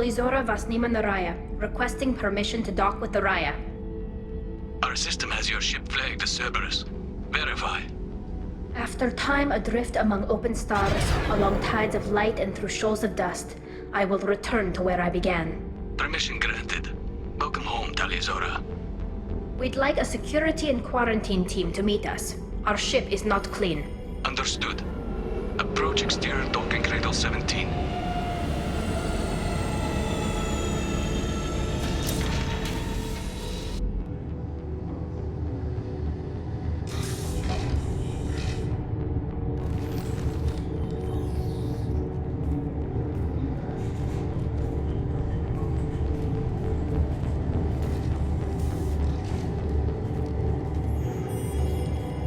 Talizora Vasnima Naraya, requesting permission to dock with the Raya. Our system has your ship flagged as Cerberus. Verify. After time adrift among open stars, along tides of light and through shoals of dust, I will return to where I began. Permission granted. Welcome home, Talizora. We'd like a security and quarantine team to meet us. Our ship is not clean. Understood. Approach exterior docking cradle 17.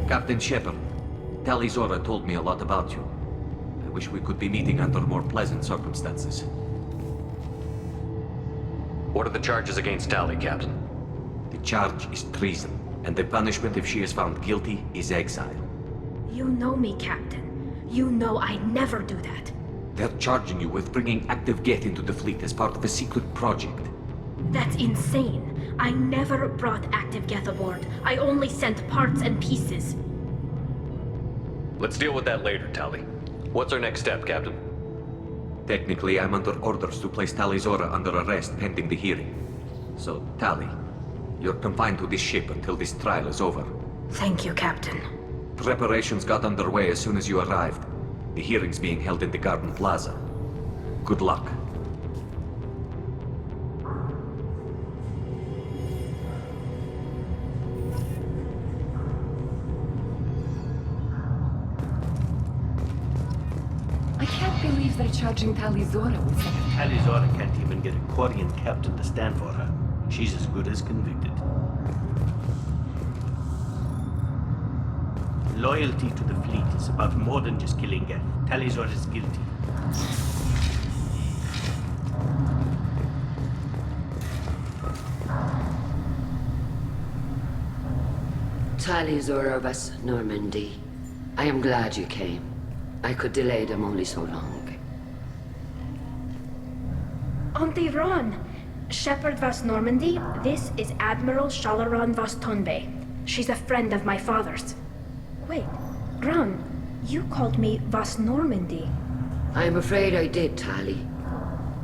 Captain Shepard, Talizora told me a lot about you. I wish we could be meeting under more pleasant circumstances. What are the charges against Tali, Captain? The charge is treason, and the punishment if she is found guilty is exile. You know me, Captain. You know I never do that. They're charging you with bringing active Geth into the fleet as part of a secret project. That's insane. I never brought active Geth aboard. I only sent parts and pieces. Let's deal with that later, Tali. What's our next step, Captain? Technically, I'm under orders to place Talizora under arrest pending the hearing. So, Tali, you're confined to this ship until this trial is over. Thank you, Captain. Preparations got underway as soon as you arrived. The hearing's being held in the Garden Plaza. Good luck. I can't believe they're charging Talizora with something. Talizora can't even get a Quarian captain to stand for her. She's as good as convicted. Loyalty to the fleet is about more than just killing Geth. Talizora is guilty. Talizora Vas Normandy. I am glad you came. I could delay them only so long. Auntie Ron! Shepard Vas Normandy, this is Admiral Shalaran Vas Tonbe. She's a friend of my father's. Wait, Ron, you called me Vas Normandy. I'm afraid I did, Tali.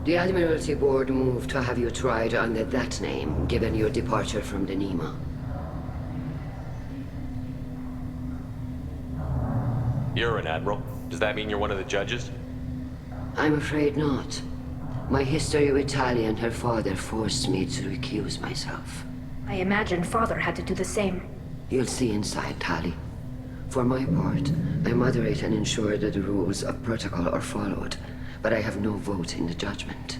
The Admiralty Board moved to have you tried under that name, given your departure from the Nima. You're an admiral. Does that mean you're one of the judges? I'm afraid not. My history with Tali and her father forced me to recuse myself. I imagine father had to do the same. You'll see inside, Tali. For my part, I moderate and ensure that the rules of protocol are followed, but I have no vote in the judgment.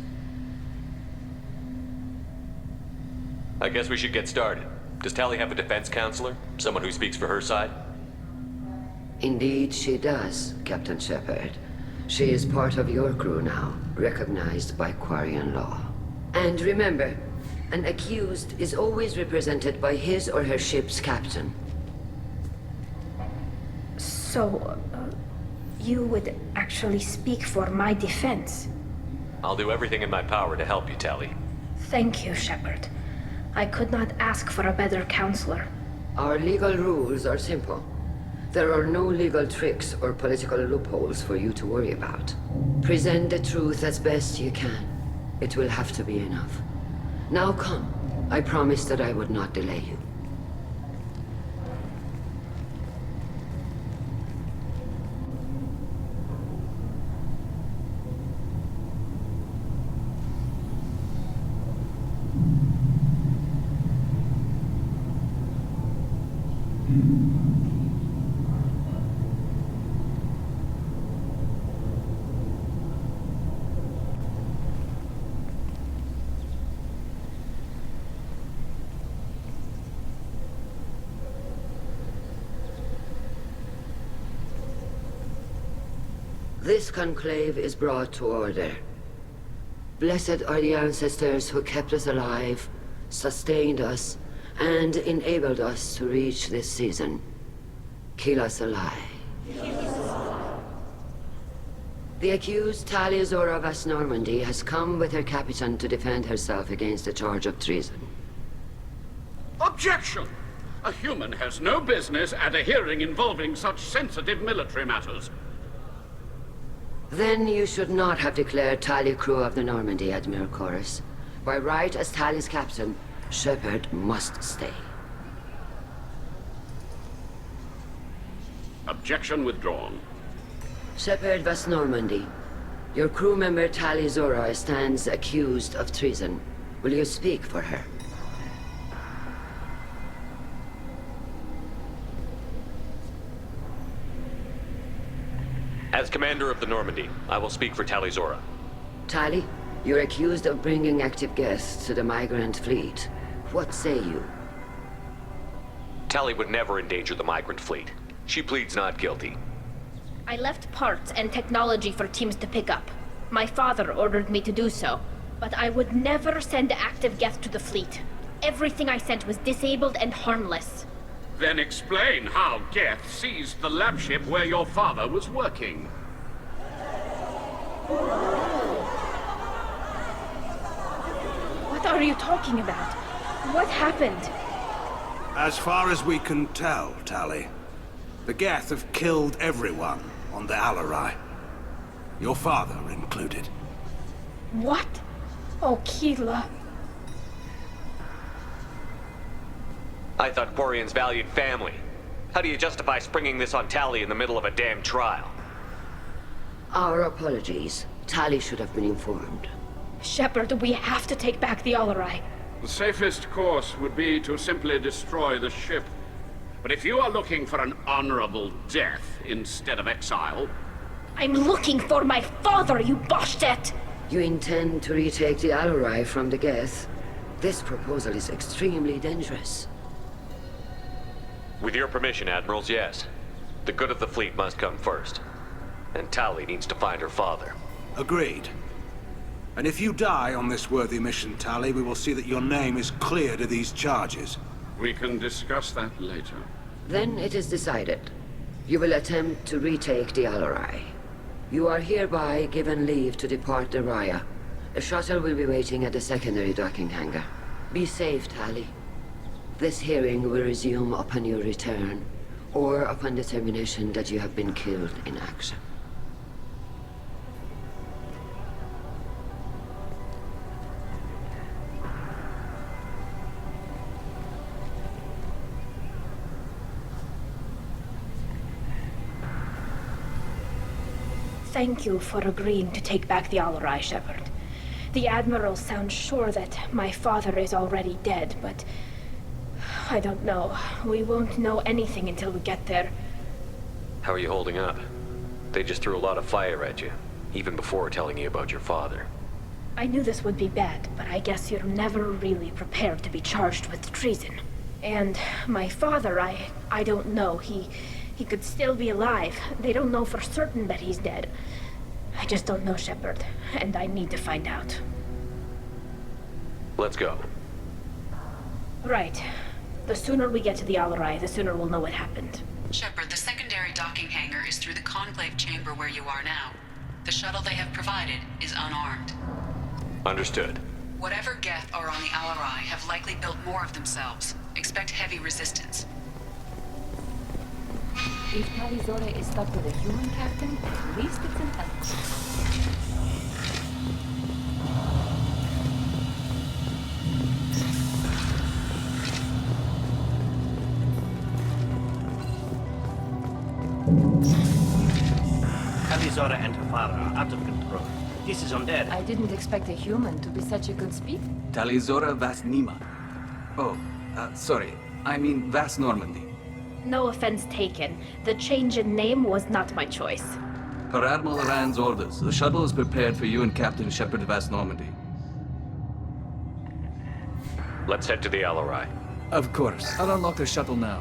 I guess we should get started. Does Tali have a defense counselor? Someone who speaks for her side? Indeed, she does, Captain Shepard. She is part of your crew now, recognized by Quarian law. And remember, an accused is always represented by his or her ship's captain. So, you would actually speak for my defense? I'll do everything in my power to help you, Tali. Thank you, Shepard. I could not ask for a better counselor. Our legal rules are simple. There are no legal tricks or political loopholes for you to worry about. Present the truth as best you can. It will have to be enough. Now come. I promised that I would not delay you. This conclave is brought to order. Blessed are the ancestors who kept us alive, sustained us, and enabled us to reach this season. Keep us alive. The accused Talia Zora Vas Normandy has come with her captain to defend herself against a charge of treason. Objection! A human has no business at a hearing involving such sensitive military matters. Then you should not have declared Talia crew of the Normandy, Admiral Chorus. By right as Talia's captain, Shepard must stay. Objection withdrawn. Shepard Vas Normandy, your crew member Talia Zora stands accused of treason. Will you speak for her? As commander of the Normandy, I will speak for Tali Zora. Tali, you're accused of bringing active guests to the migrant fleet. What say you? Tali would never endanger the migrant fleet. She pleads not guilty. I left parts and technology for teams to pick up. My father ordered me to do so, but I would never send active guests to the fleet. Everything I sent was disabled and harmless. Then explain how Geth seized the lab ship where your father was working. What are you talking about? What happened? As far as we can tell, Tali, the Geth have killed everyone on the Alarai. Your father included. What? Oh, Keela. I thought Quarians valued family. How do you justify springing this on Tali in the middle of a damn trial? Our apologies. Tali should have been informed. Shepard, we have to take back the Alarai. The safest course would be to simply destroy the ship. But if you are looking for an honorable death instead of exile... I'm looking for my father, you Bastet! You intend to retake the Alarai from the Geth? This proposal is extremely dangerous. With your permission, Admirals, yes. The good of the fleet must come first. And Tali needs to find her father. Agreed. And if you die on this worthy mission, Tali, we will see that your name is cleared of these charges. We can discuss that later. Then it is decided. You will attempt to retake the Alarai. You are hereby given leave to depart the Raya. A shuttle will be waiting at the secondary docking hangar. Be safe, Tali. This hearing will resume upon your return, or upon determination that you have been killed in action. Thank you for agreeing to take back the Alarai, Shepard. The Admiral sounds sure that my father is already dead, but... I don't know. We won't know anything until we get there. How are you holding up? They just threw a lot of fire at you, even before telling you about your father. I knew this would be bad, but I guess you're never really prepared to be charged with treason. And my father, I don't know. He could still be alive. They don't know for certain that he's dead. I just don't know, Shepard, and I need to find out. Let's go. Right. The sooner we get to the Alarai, the sooner we'll know what happened. Shepard, the secondary docking hangar is through the conclave chamber where you are now. The shuttle they have provided is unarmed. Understood. Whatever Geth are on the Alarai have likely built more of themselves. Expect heavy resistance. If Tali Zora is stuck with a human captain, at least it's an elf. Tali Zora and her father are out of control. This is undead. I didn't expect a human to be such a good speaker. Tali Zora Vas Nima. Oh, sorry. I mean Vas Normandy. No offense taken. The change in name was not my choice. Per Admiral Rand's orders, the shuttle is prepared for you and Captain Shepard Vas Normandy. Let's head to the Alarai. Of course. I'll unlock the shuttle now.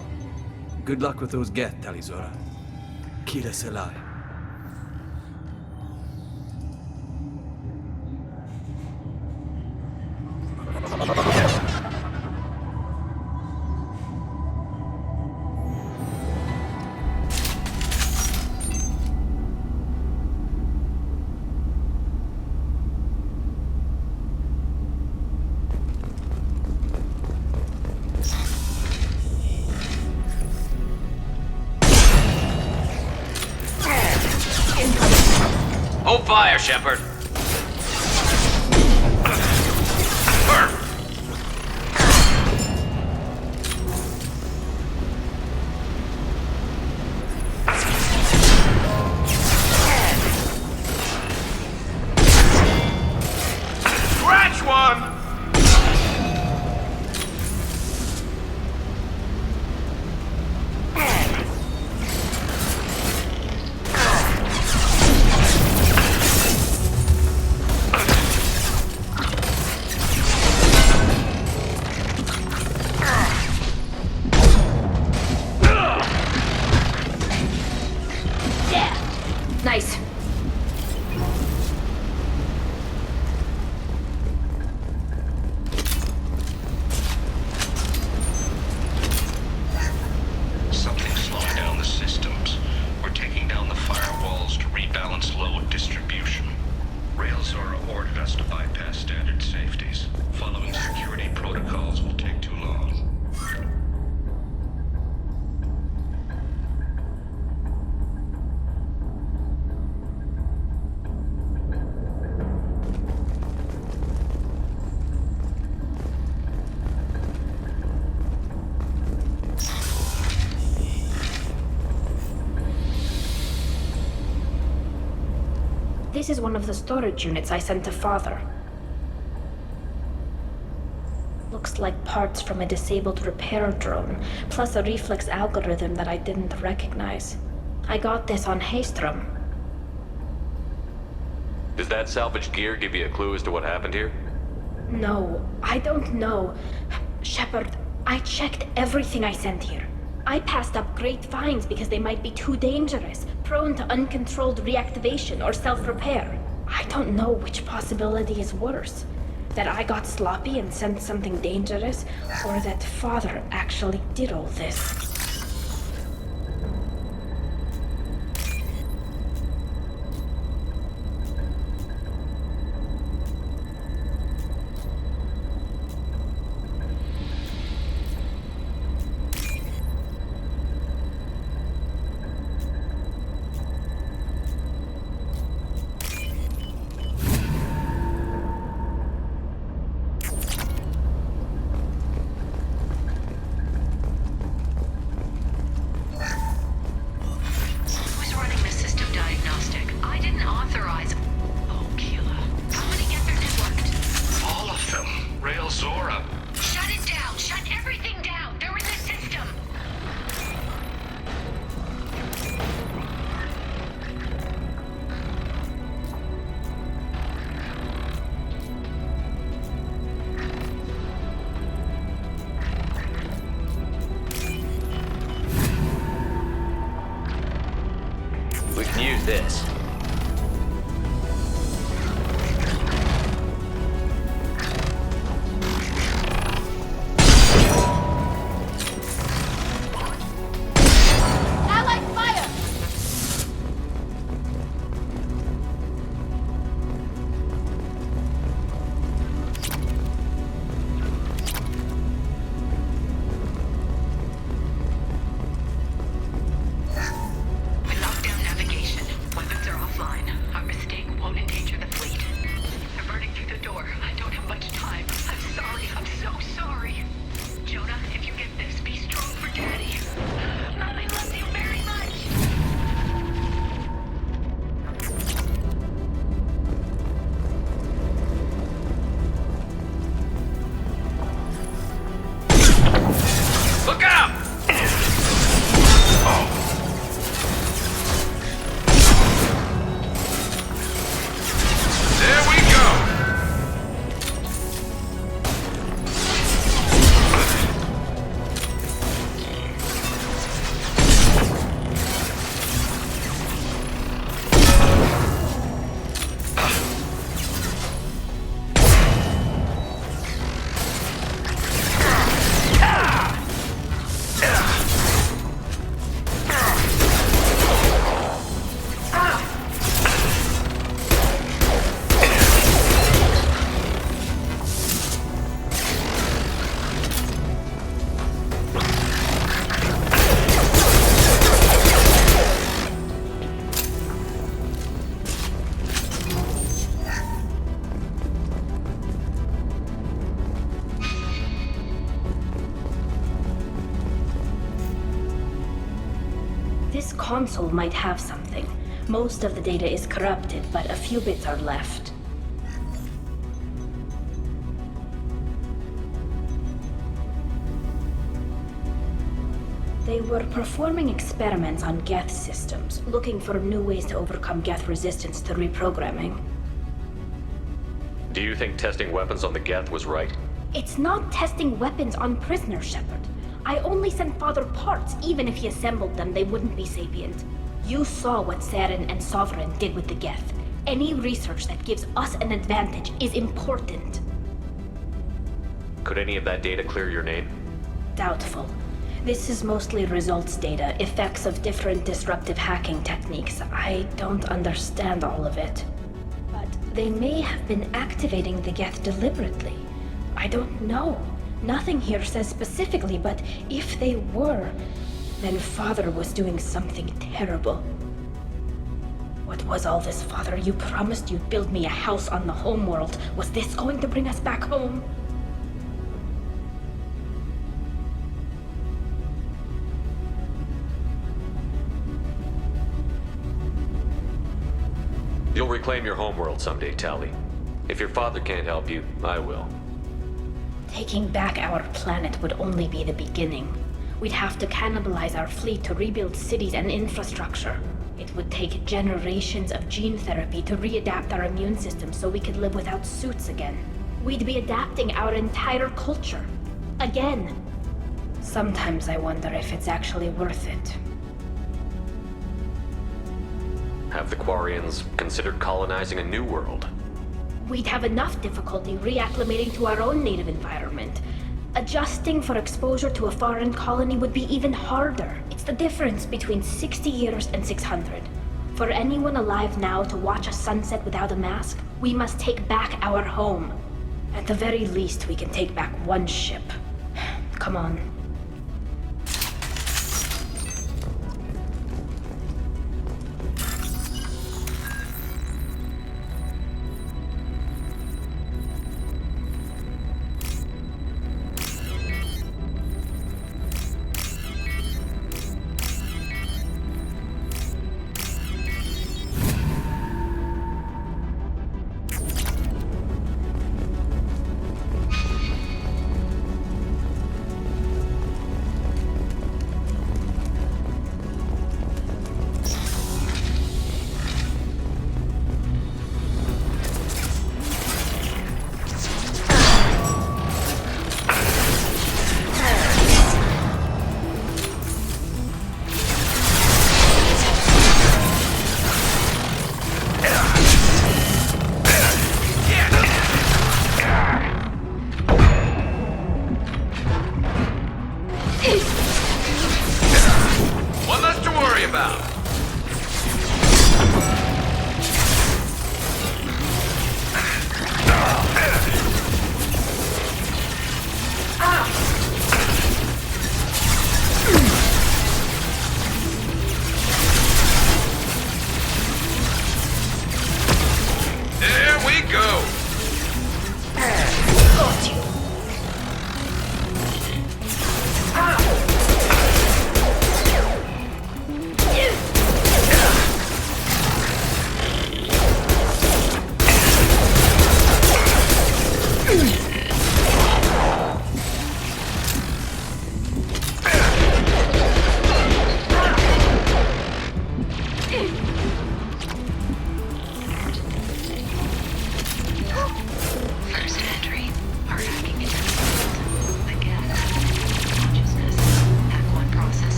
Good luck with those Geth, Tali Zora. Kila Selai. Hold fire, Shepard. Scratch one! Nice. Something's slowing down the systems. We're taking down the firewalls to rebalance load distribution. Railzora ordered us to bypass standard safeties. Following security protocols will take too long. This is one of the storage units I sent to Father. Looks like parts from a disabled repair drone, plus a reflex algorithm that I didn't recognize. I got this on Haystrom. Does that salvaged gear give you a clue as to what happened here? No, I don't know. Shepard, I checked everything I sent here. I passed up great finds because they might be too dangerous, prone to uncontrolled reactivation or self-repair. I don't know which possibility is worse. That I got sloppy and sent something dangerous, or that Father actually did all this. Who's running the system diagnostic? I didn't authorize. Oh, Keela. How many get their networked? All of them. Railzora. Shut it down! Shut everything down! They're in the system! We can use this. Allied fire! We locked down navigation. Weapons are This console might have something. Most of the data is corrupted, but a few bits are left. They were performing experiments on Geth systems, looking for new ways to overcome Geth resistance to reprogramming. Do you think testing weapons on the Geth was right? It's not testing weapons on prisoners, Shepard. I only sent Father parts. Even if he assembled them, they wouldn't be sapient. You saw what Saren and Sovereign did with the Geth. Any research that gives us an advantage is important. Could any of that data clear your name? Doubtful. This is mostly results data, effects of different disruptive hacking techniques. I don't understand all of it. But they may have been activating the Geth deliberately. I don't know. Nothing here says specifically, but if they were, then Father was doing something terrible. What was all this, Father? You promised you'd build me a house on the homeworld. Was this going to bring us back home? You'll reclaim your homeworld someday, Tali. If your father can't help you, I will. Taking back our planet would only be the beginning. We'd have to cannibalize our fleet to rebuild cities and infrastructure. It would take generations of gene therapy to readapt our immune system so we could live without suits again. We'd be adapting our entire culture. Again. Sometimes I wonder if it's actually worth it. Have the Quarians considered colonizing a new world? We'd have enough difficulty reacclimating to our own native environment. Adjusting for exposure to a foreign colony would be even harder. It's the difference between 60 years and 600. For anyone alive now to watch a sunset without a mask, we must take back our home. At the very least, we can take back one ship. Come on.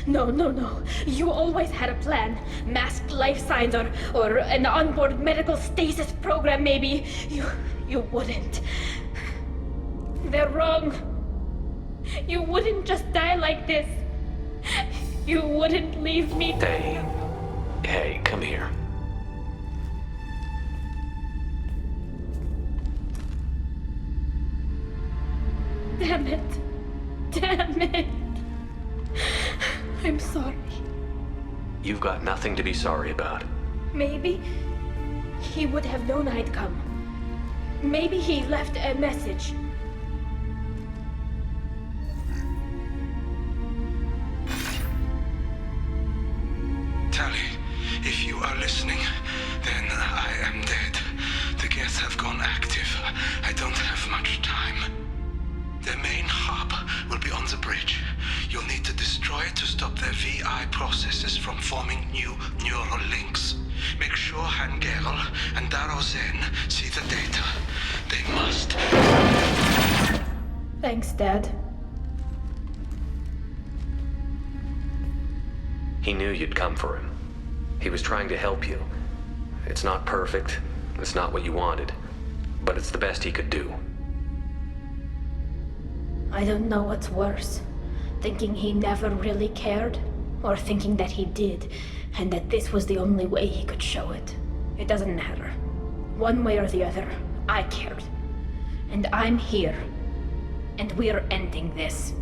No. You always had a plan. Masked life signs or an onboard medical stasis program, maybe. You wouldn't. They're wrong. You wouldn't just die like this. You wouldn't leave me. Hey, come here. Damn it. I'm sorry. You've got nothing to be sorry about. Maybe he would have known I'd come. Maybe he left a message. Tali, if you are listening, then I am dead. The Geth have gone active. I don't have much time. Their main hub will be on the bridge. You'll need to destroy it to stop their VI processes from forming new neural links. Make sure Hangerel and Daro Zen see the data. They must. Thanks, Dad. He knew you'd come for him. He was trying to help you. It's not perfect. It's not what you wanted. But it's the best he could do. I don't know what's worse. Thinking he never really cared, or thinking that he did, and that this was the only way he could show it. It doesn't matter. One way or the other, I cared. And I'm here. And we're ending this.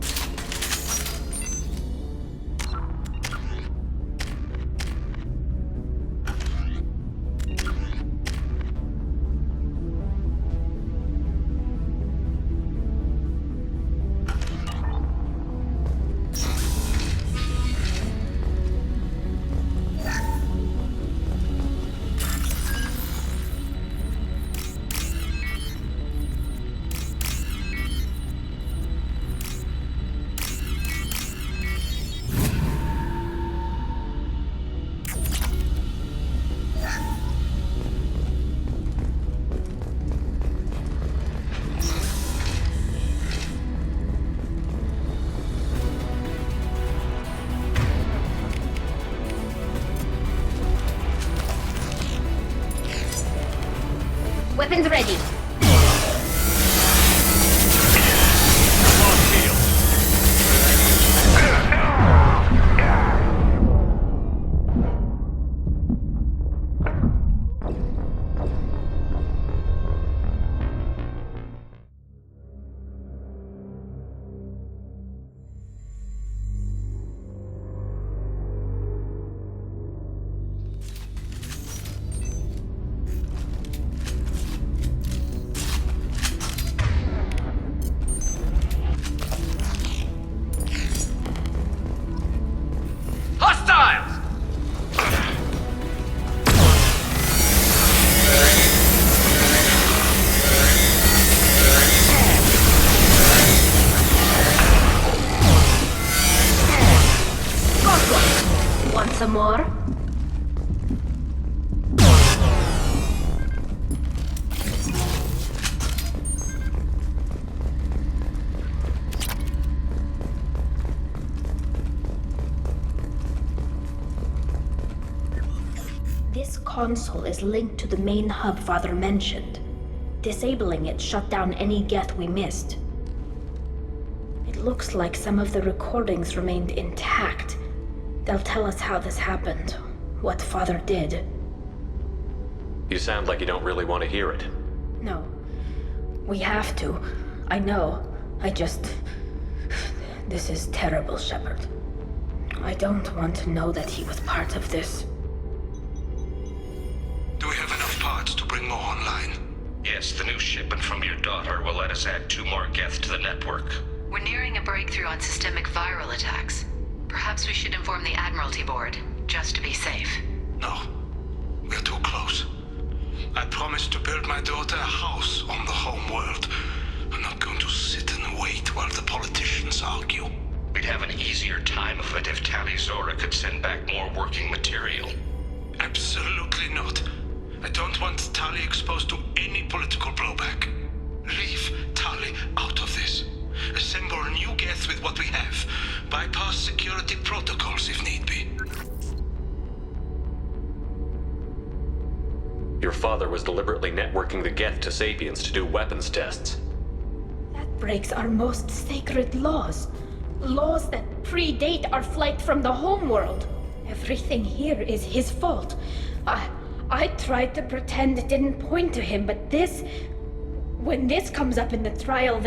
Weapons ready. Some more? This console is linked to the main hub Father mentioned. Disabling it shut down any Geth we missed. It looks like some of the recordings remained intact. They'll tell us how this happened, what Father did. You sound like you don't really want to hear it. No. We have to. I know. This is terrible, Shepard. I don't want to know that he was part of this. Do we have enough parts to bring more online? Yes, the new shipment from your daughter will let us add 2 more Geth to the network. We're nearing a breakthrough on systemic viral attacks. Perhaps we should inform the Admiralty Board, just to be safe. No. We're too close. I promised to build my daughter a house on the home world. I'm not going to sit and wait while the politicians argue. We'd have an easier time of it if Tali Zora could send back more working material. Absolutely not. I don't want Tali exposed to any political blowback. Leave Tali out of this. Assemble new Geth with what we have. Bypass security protocols if need be. Your father was deliberately networking the Geth to Sapiens to do weapons tests. That breaks our most sacred laws. Laws that predate our flight from the homeworld. Everything here is his fault. I tried to pretend it didn't point to him, but when this comes up in the trial,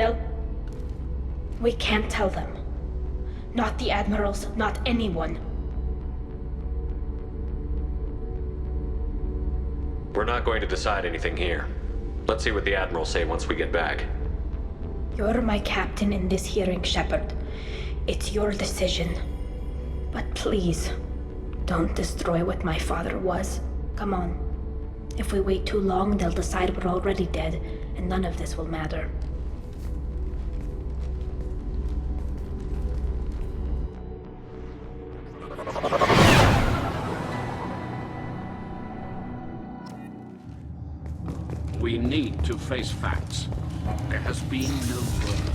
we can't tell them. Not the admirals, not anyone. We're not going to decide anything here. Let's see what the Admirals say once we get back. You're my captain in this hearing, Shepard. It's your decision. But please, don't destroy what my father was. Come on. If we wait too long, they'll decide we're already dead, and none of this will matter. We need to face facts. There has been no word.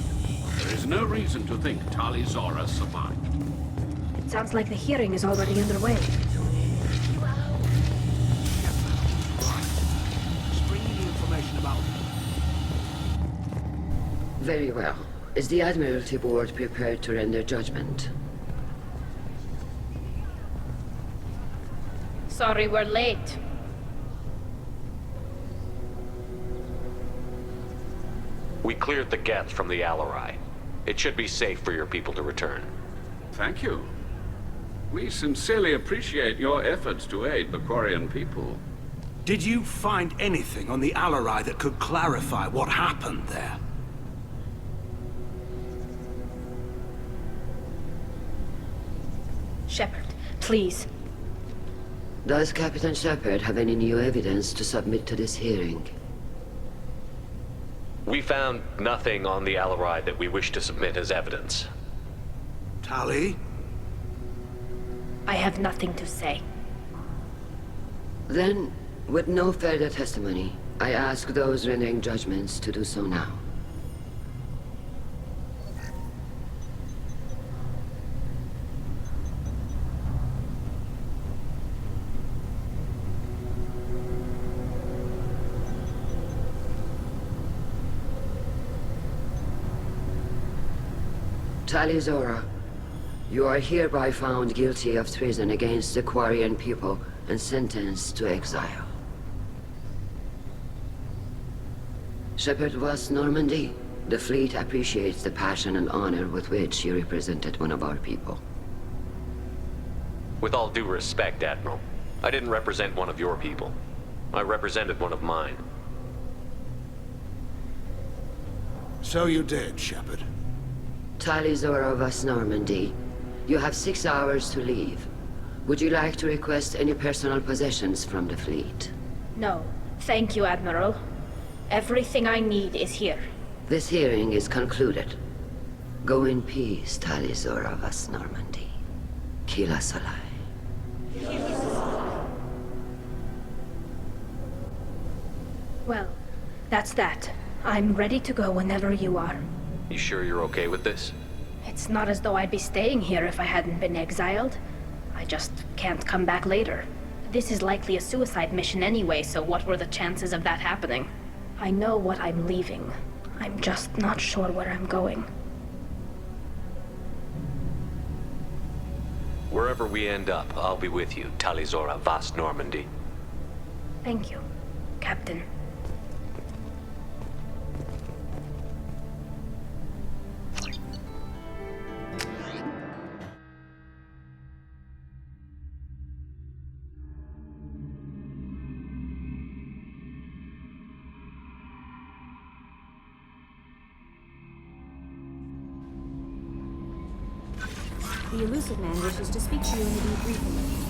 There is no reason to think Tali Zora survived. It sounds like the hearing is already underway. Just bring me the information about it. Very well. Is the Admiralty Board prepared to render judgment? Sorry we're late. We cleared the Geth from the Alarai. It should be safe for your people to return. Thank you. We sincerely appreciate your efforts to aid the Quarian people. Did you find anything on the Alarai that could clarify what happened there? Shepard, please. Does Captain Shepard have any new evidence to submit to this hearing? We found nothing on the Alarai that we wish to submit as evidence. Tali? I have nothing to say. Then, with no further testimony, I ask those rendering judgments to do so now. Tali Zora, you are hereby found guilty of treason against the Quarian people and sentenced to exile. Shepard Vast Normandy, the fleet appreciates the passion and honor with which you represented one of our people. With all due respect, Admiral, I didn't represent one of your people. I represented one of mine. So you did, Shepard. Tali Zora Vast Normandy, you have 6 hours to leave. Would you like to request any personal possessions from the fleet? No, thank you, Admiral. Everything I need is here. This hearing is concluded. Go in peace, Tali Zora Vast Normandy. Kila Salai. Well, that's that. I'm ready to go whenever you are. You sure you're okay with this? It's not as though I'd be staying here if I hadn't been exiled. I just can't come back later. This is likely a suicide mission anyway, so what were the chances of that happening? I know what I'm leaving. I'm just not sure where I'm going. Wherever we end up, I'll be with you, Tali Zora Vast Normandy. Thank you, Captain. The Illusive Man wishes to speak to you in the debriefing room.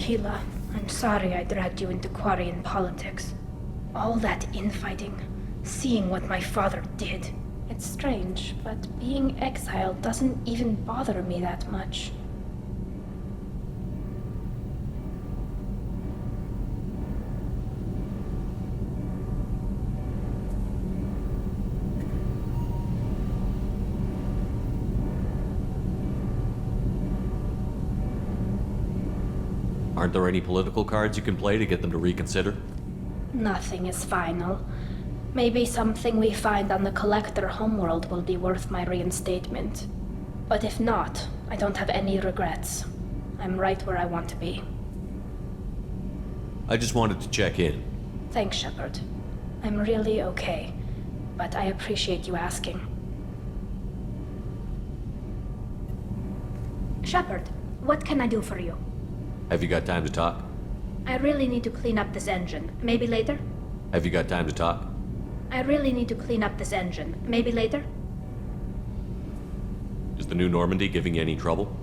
Keela, I'm sorry I dragged you into Quarian politics. All that infighting, seeing what my father did. It's strange, but being exiled doesn't even bother me that much. Aren't there any political cards you can play to get them to reconsider? Nothing is final. Maybe something we find on the Collector homeworld will be worth my reinstatement. But if not, I don't have any regrets. I'm right where I want to be. I just wanted to check in. Thanks, Shepard. I'm really okay, but I appreciate you asking. Shepard, what can I do for you? Have you got time to talk? I really need to clean up this engine. Maybe later? Have you got time to talk? I really need to clean up this engine. Maybe later? Is the new Normandy giving you any trouble?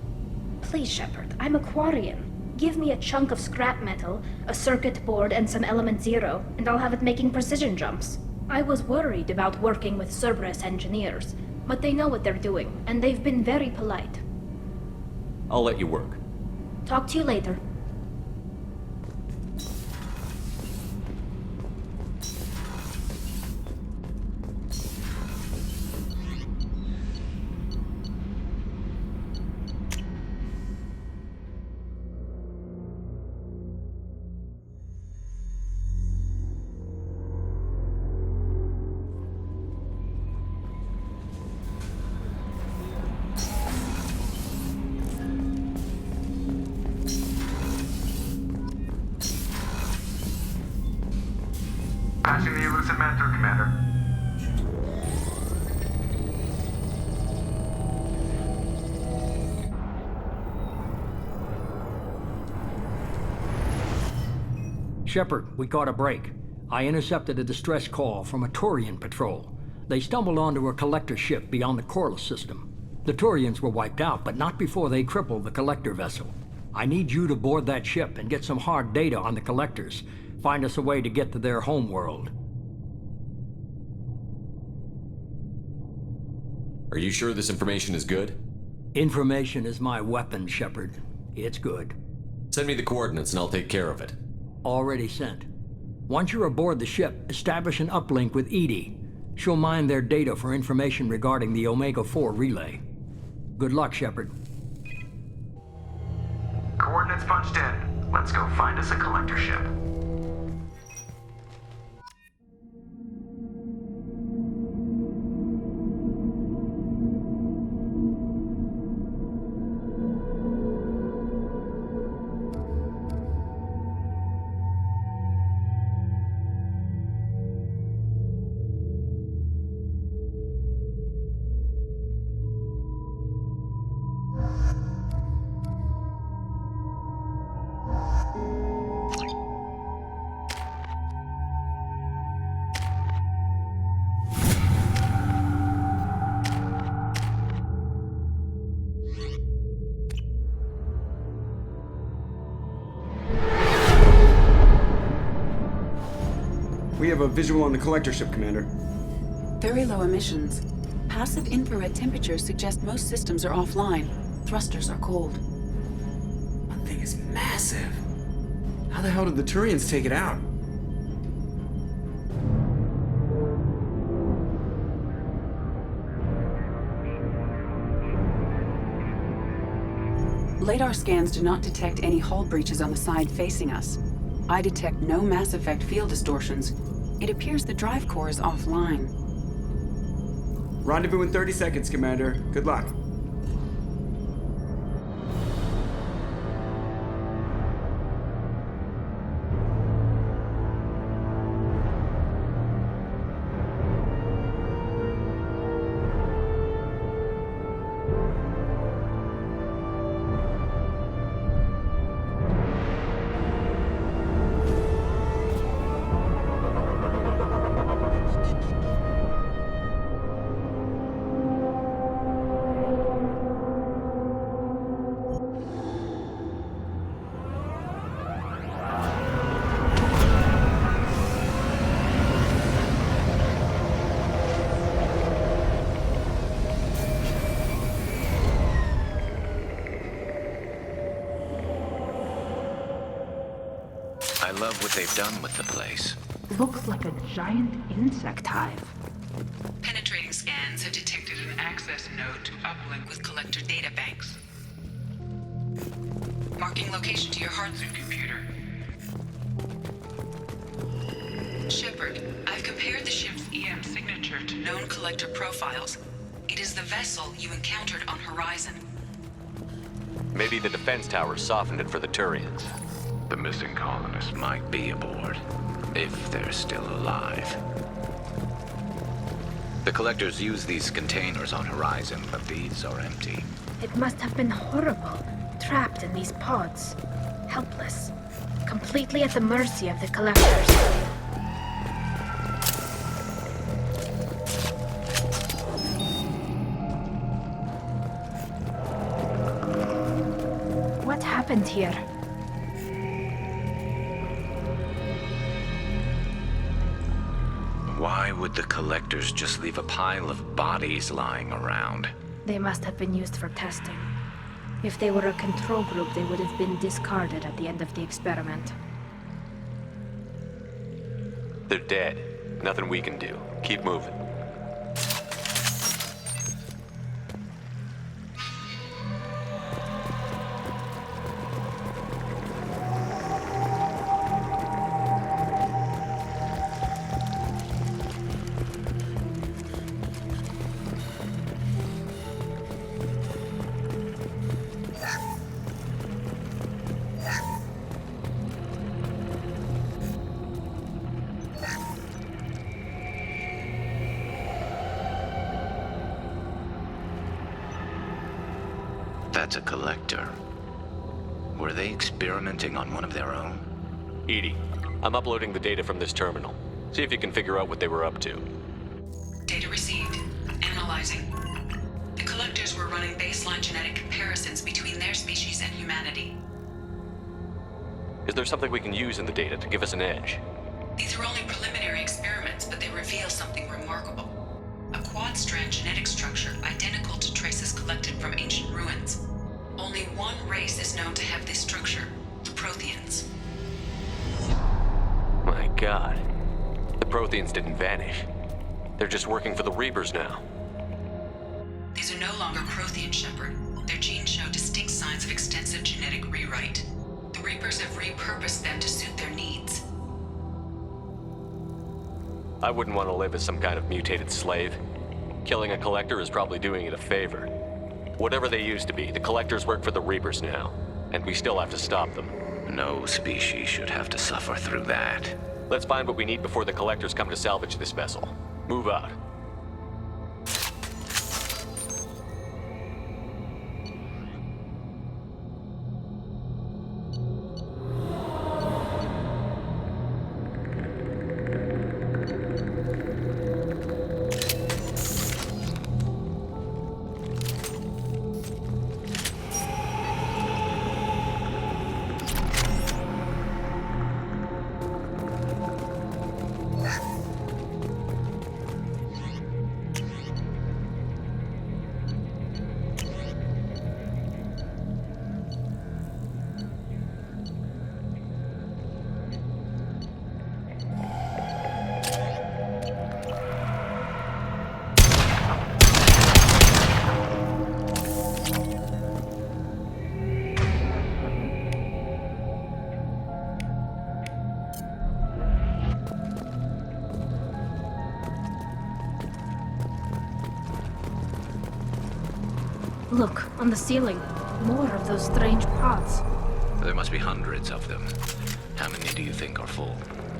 Please, Shepard, I'm a Quarian. Give me a chunk of scrap metal, a circuit board, and some element zero, and I'll have it making precision jumps. I was worried about working with Cerberus engineers, but they know what they're doing, and they've been very polite. I'll let you work. Talk to you later. Patching the Elucid Man through, Commander. Shepard, we caught a break. I intercepted a distress call from a Turian patrol. They stumbled onto a collector ship beyond the Corliss system. The Turians were wiped out, but not before they crippled the collector vessel. I need you to board that ship and get some hard data on the collectors. Find us a way to get to their homeworld. Are you sure this information is good? Information is my weapon, Shepard. It's good. Send me the coordinates and I'll take care of it. Already sent. Once you're aboard the ship, establish an uplink with EDI. She'll mine their data for information regarding the Omega-4 relay. Good luck, Shepard. Coordinates punched in. Let's go find us a collector ship. We have a visual on the collector ship, Commander. Very low emissions. Passive infrared temperatures suggest most systems are offline. Thrusters are cold. That thing is massive. How the hell did the Turians take it out? Radar scans do not detect any hull breaches on the side facing us. I detect no Mass Effect field distortions. It appears the drive core is offline. Rendezvous in 30 seconds, Commander. Good luck. love what they've done with the place. Looks like a giant insect hive. Penetrating scans have detected an access node to uplink with collector databanks. Marking location to your Heartsuit computer. Shepard, I've compared the ship's EM signature to known collector profiles. It is the vessel you encountered on Horizon. Maybe the defense towers softened it for the Turians. The missing colonists might be aboard, if they're still alive. The collectors use these containers on Horizon, but these are empty. It must have been horrible, trapped in these pods. Helpless. Completely at the mercy of the collectors. What happened here? Why would the collectors just leave a pile of bodies lying around? They must have been used for testing. If they were a control group, they would have been discarded at the end of the experiment. They're dead. Nothing we can do. Keep moving. That's a collector. Were they experimenting on one of their own? EDI, I'm uploading the data from this terminal. See if you can figure out what they were up to. Data received. Analyzing. The collectors were running baseline genetic comparisons between their species and humanity. Is there something we can use in the data to give us an edge? These are only preliminary experiments, but they reveal something remarkable. A quad-strand genetic structure identical to traces collected from ancient ruins. Only one race is known to have this structure, the Protheans. My God. The Protheans didn't vanish. They're just working for the Reapers now. These are no longer Prothean, Shepard. Their genes show distinct signs of extensive genetic rewrite. The Reapers have repurposed them to suit their needs. I wouldn't want to live as some kind of mutated slave. Killing a collector is probably doing it a favor. Whatever they used to be, the collectors work for the Reapers now, and we still have to stop them. No species should have to suffer through that. Let's find what we need before the collectors come to salvage this vessel. Move out. Look, on the ceiling. More of those strange pods. There must be hundreds of them. How many do you think are full?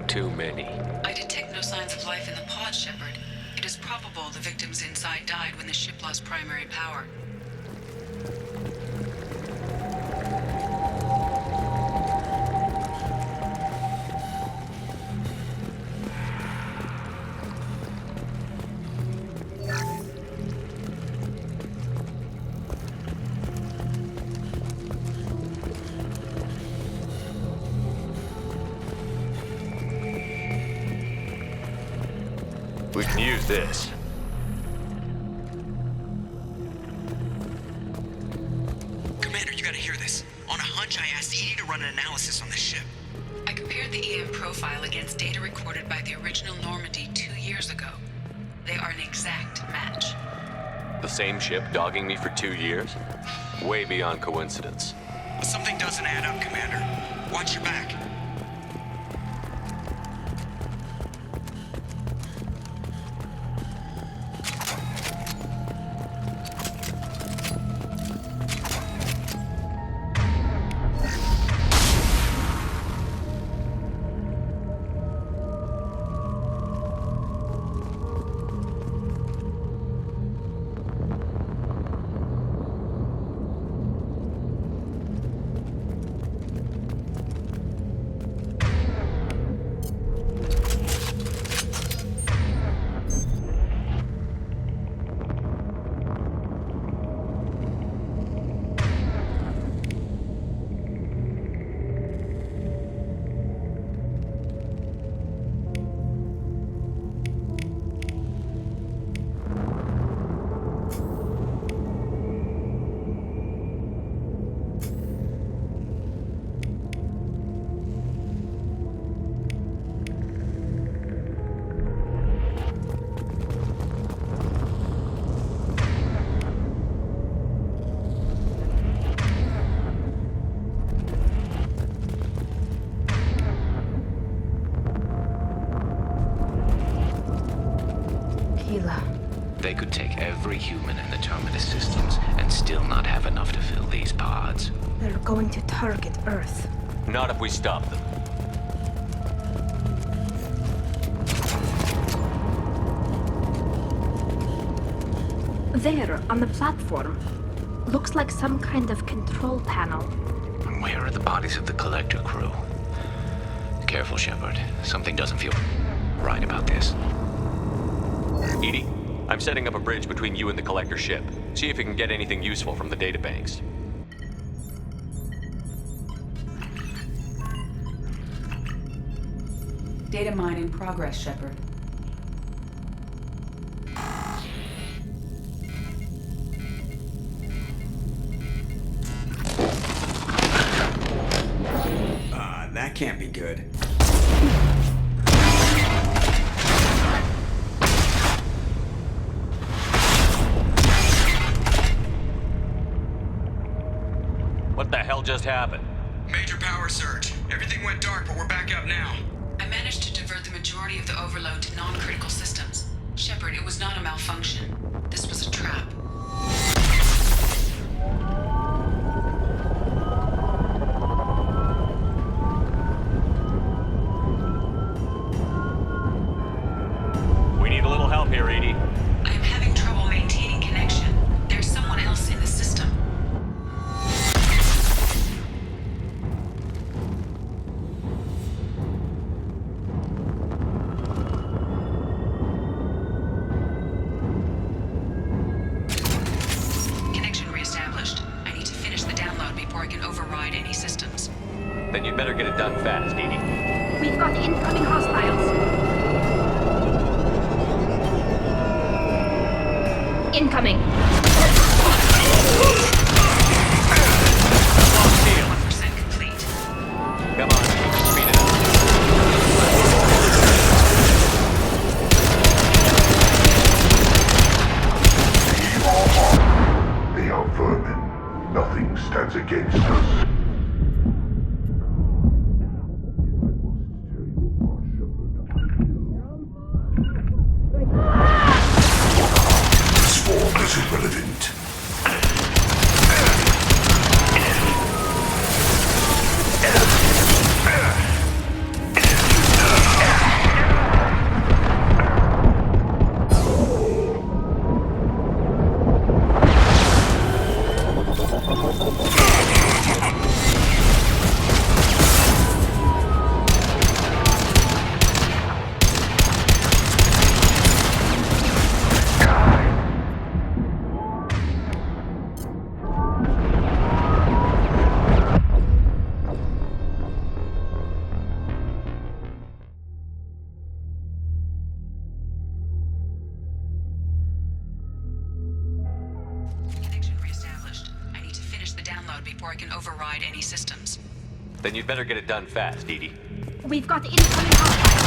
Too many. I detect no signs of life in the pod, Shepard. It is probable the victims inside died when the ship lost primary power. We can use this. Commander, you gotta hear this. On a hunch, I asked EDI to run an analysis on this ship. I compared compared the EM profile against data recorded by the original Normandy 2 years ago. They are an exact match. The same ship dogging me for 2 years? Way beyond coincidence. Something doesn't add up, Commander. Watch your back. They could take every human in the Terminus systems and still not have enough to fill these pods. They're going to target Earth. Not if we stop them. There, on the platform. Looks like some kind of control panel. Where are the bodies of the Collector crew? Careful, Shepard. Something doesn't feel right about this. EDI, I'm setting up a bridge between you and the Collector ship. See if you can get anything useful from the databanks. Data mine in progress, Shepard. That can't be good. What the hell just happened? Major power surge. Everything went dark, but we're back up now. I managed to divert the majority of the overload to non-critical systems. Shepard, it was not a malfunction. This was a trap. We need a little help here, EDI. I am having trouble maintaining connection. There's someone else in the system. Connection reestablished. I need to finish the download before I can override any systems. Then you'd better get it done fast, EDI. We've got incoming hostiles. Incoming. Come on, speed it up. They are vermin. Nothing stands against us. Swarm is irrelevant. Before I can override any systems. Then you'd better get it done fast, EDI. We've got incoming hostile.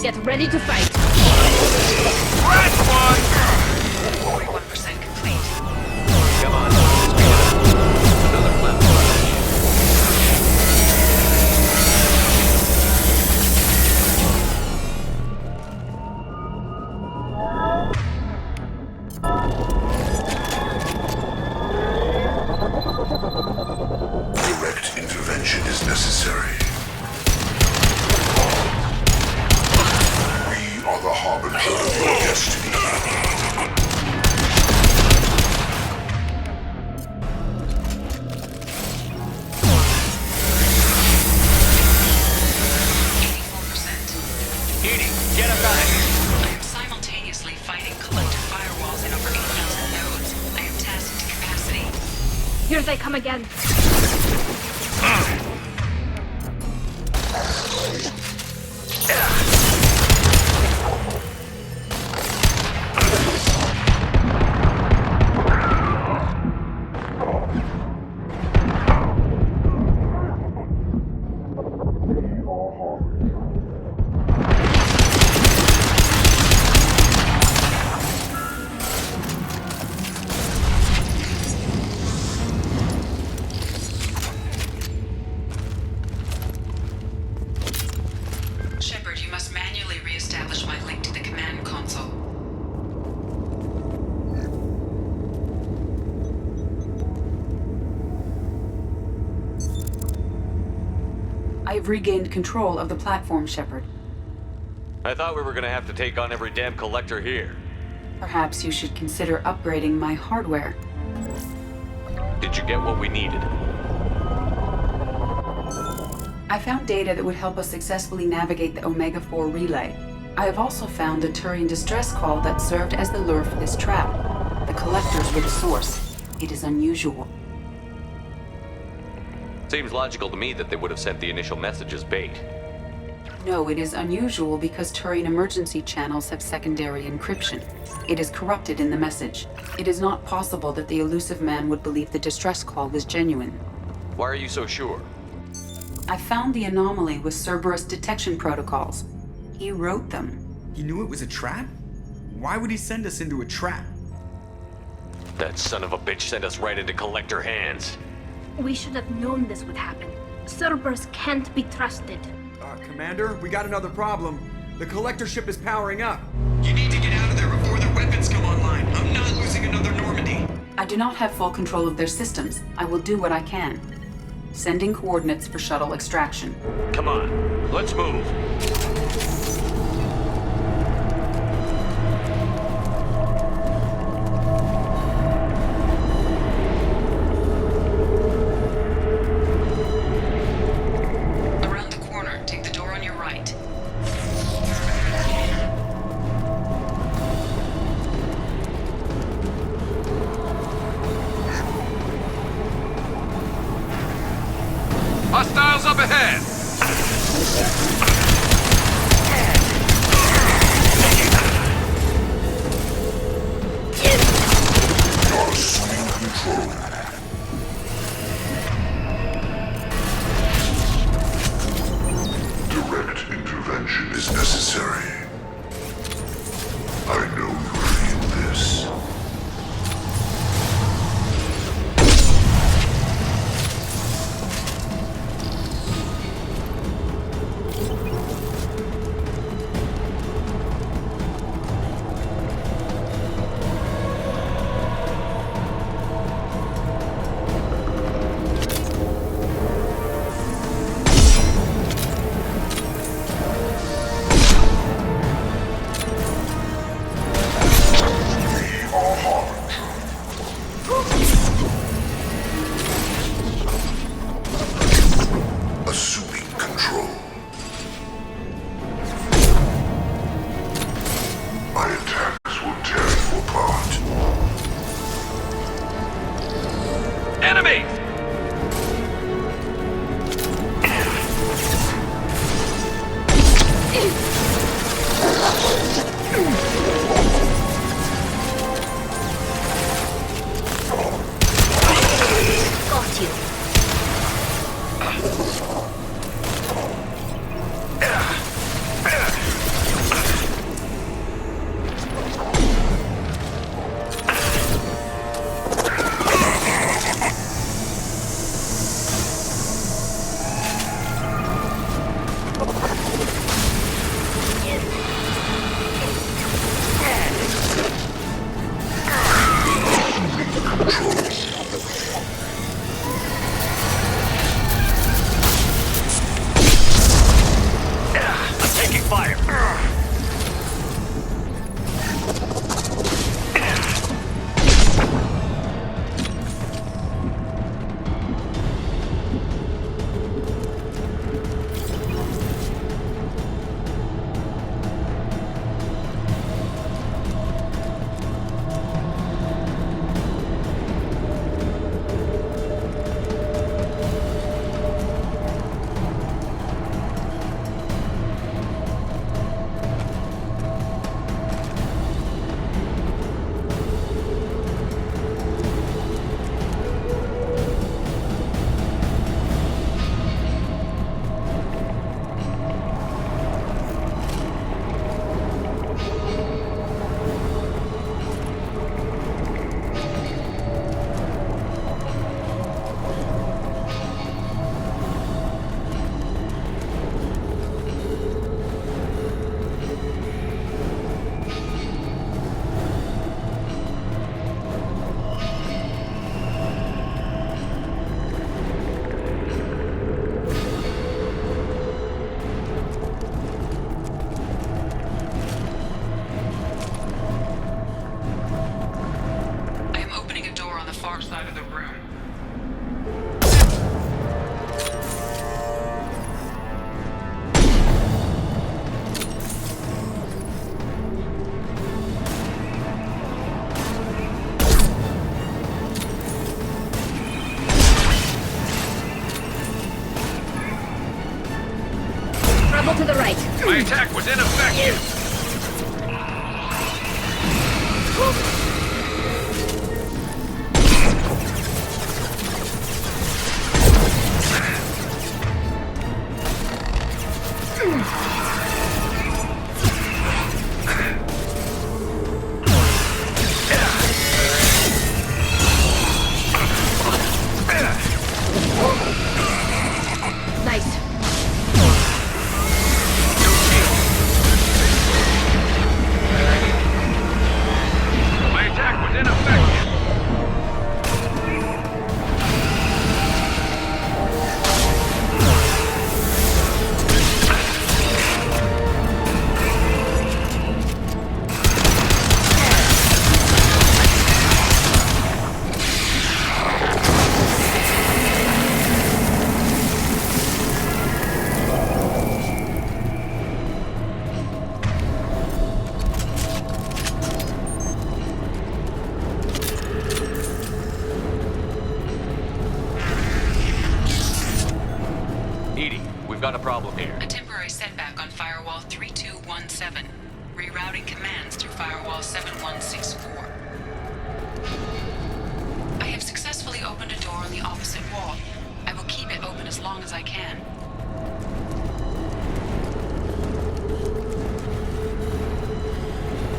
Get ready to fight. Red one! 41% complete. Come on, another platform. Direct intervention is necessary. We are the harbinger of your destiny. Edie, get us back! I am simultaneously fighting collective firewalls in over 8,000 nodes. I am tasked to capacity. Here they come again. Shepard, you must manually re-establish my link to the command console. I have regained control of the platform, Shepard. I thought we were gonna have to take on every damn collector here. Perhaps you should consider upgrading my hardware. Did you get what we needed? I found data that would help us successfully navigate the Omega-4 relay. I have also found a Turian distress call that served as the lure for this trap. The collectors were the source. It is unusual. Seems logical to me that they would have sent the initial message as bait. No, it is unusual because Turian emergency channels have secondary encryption. It is corrupted in the message. It is not possible that the elusive man would believe the distress call was genuine. Why are you so sure? I found the anomaly with Cerberus detection protocols. He wrote them. He knew it was a trap? Why would he send us into a trap? That son of a bitch sent us right into collector hands. We should have known this would happen. Cerberus can't be trusted. Commander, we got another problem. The collector ship is powering up. You need to get out of there before their weapons come online. I'm not losing another Normandy. I do not have full control of their systems. I will do what I can. Sending coordinates for shuttle extraction. Come on, let's move. Around the corner, take the door on your right. Hostiles up ahead! You're assuming control. Direct intervention is necessary. I know you feel this. Bravo to the right. My attack was ineffective. Nice. My attack was ineffective. Edie, we've got a problem here. A temporary setback on Firewall 3217. Rerouting commands through Firewall 7164. I have successfully opened a door on the opposite wall. I will keep it open as long as I can.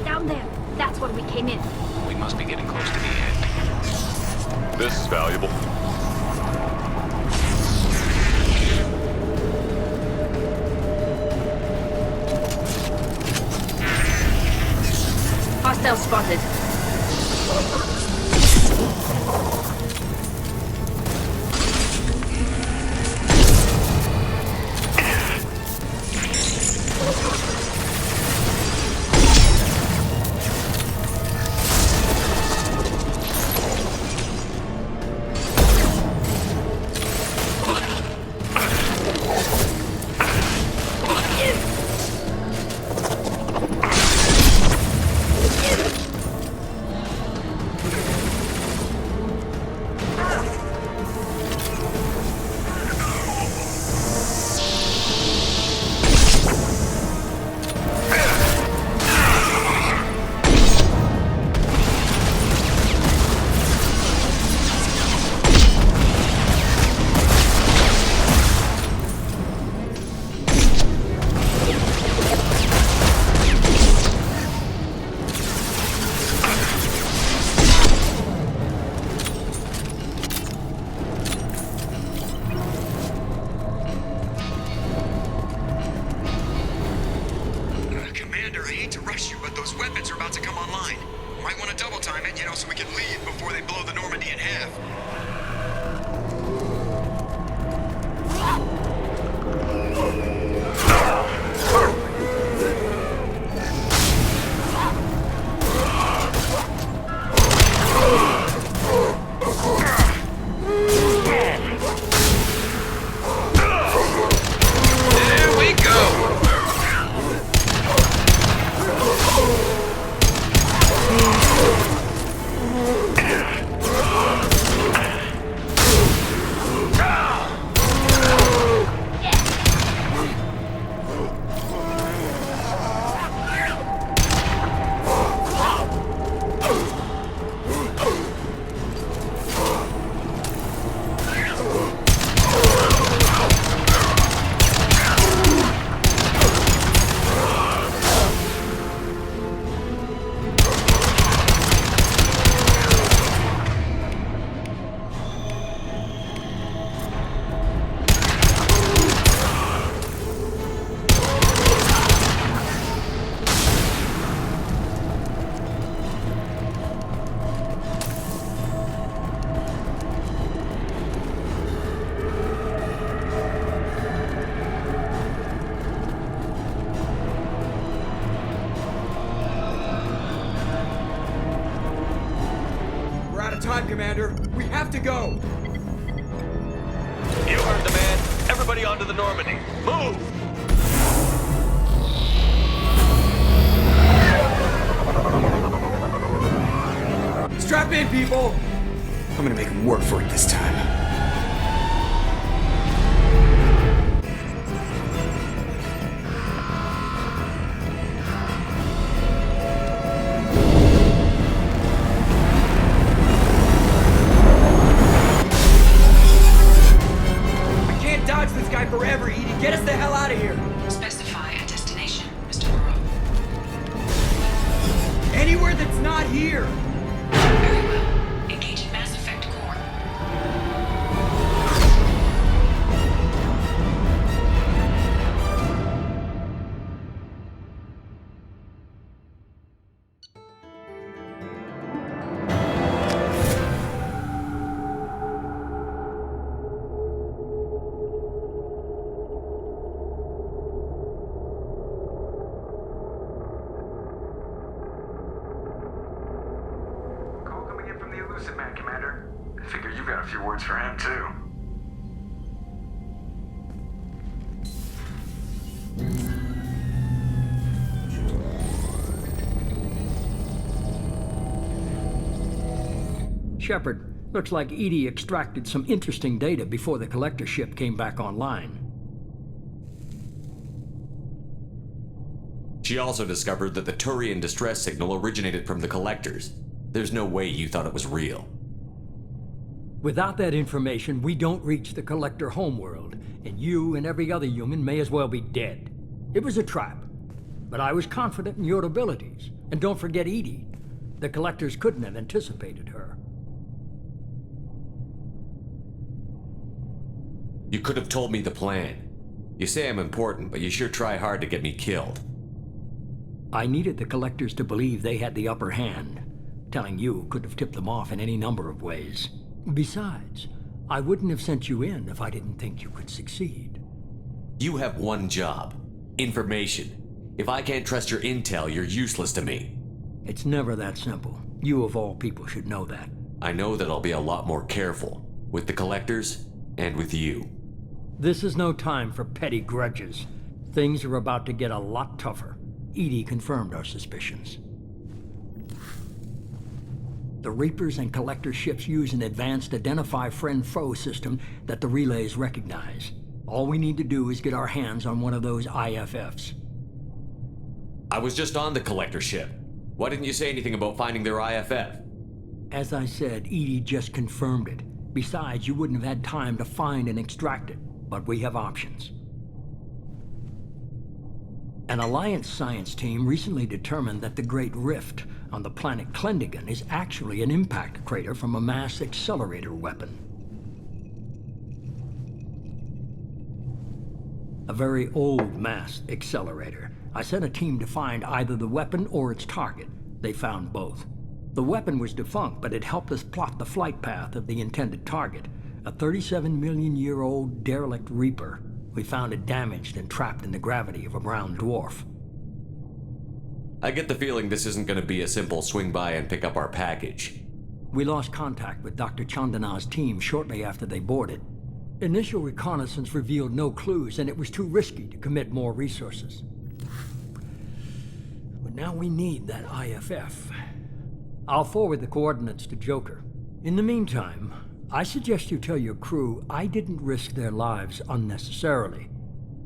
Down there. That's where we came in. We must be getting close to the end. This is valuable. Hostile spotted. Commander, I hate to rush you, but those weapons are about to come online. Might want to double time it, so we can leave before they blow the Normandy in half. There we go. Time, Commander. We have to go. You heard the man. Everybody onto the Normandy. Move! Strap in, people. I'm gonna make them work for it this time. dodge this guy forever, Edie. Get us the hell out of here. Specify a destination, Mr. Moreau. Anywhere that's not here. Very well. Engaging Mass Effect core. Lucid Man, Commander. I figure you got a few words for him, too. Shepard, looks like Edie extracted some interesting data before the collector ship came back online. She also discovered that the Turian distress signal originated from the collectors. There's no way you thought it was real. Without that information, we don't reach the collector homeworld, and you and every other human may as well be dead. It was a trap, but I was confident in your abilities. And don't forget Edie. The collectors couldn't have anticipated her. You could have told me the plan. You say I'm important, but you sure try hard to get me killed. I needed the collectors to believe they had the upper hand. Telling you could have tipped them off in any number of ways. Besides, I wouldn't have sent you in if I didn't think you could succeed. You have one job. Information. If I can't trust your intel, you're useless to me. It's never that simple. You of all people should know that. I know that I'll be a lot more careful. With the collectors, and with you. This is no time for petty grudges. Things are about to get a lot tougher. Edie confirmed our suspicions. The Reapers and Collector ships use an advanced Identify Friend-Foe system that the relays recognize. All we need to do is get our hands on one of those IFFs. I was just on the Collector ship. Why didn't you say anything about finding their IFF? As I said, Edie just confirmed it. Besides, you wouldn't have had time to find and extract it. But we have options. An Alliance science team recently determined that the Great Rift on the planet Klendigan is actually an impact crater from a mass accelerator weapon. A very old mass accelerator. I sent a team to find either the weapon or its target. They found both. The weapon was defunct, but it helped us plot the flight path of the intended target, a 37-million-year-old derelict Reaper. We found it damaged and trapped in the gravity of a brown dwarf. I get the feeling this isn't going to be a simple swing by and pick up our package. We lost contact with Dr. Chandana's team shortly after they boarded. Initial reconnaissance revealed no clues, and it was too risky to commit more resources. But now we need that IFF. I'll forward the coordinates to Joker. In the meantime, I suggest you tell your crew I didn't risk their lives unnecessarily.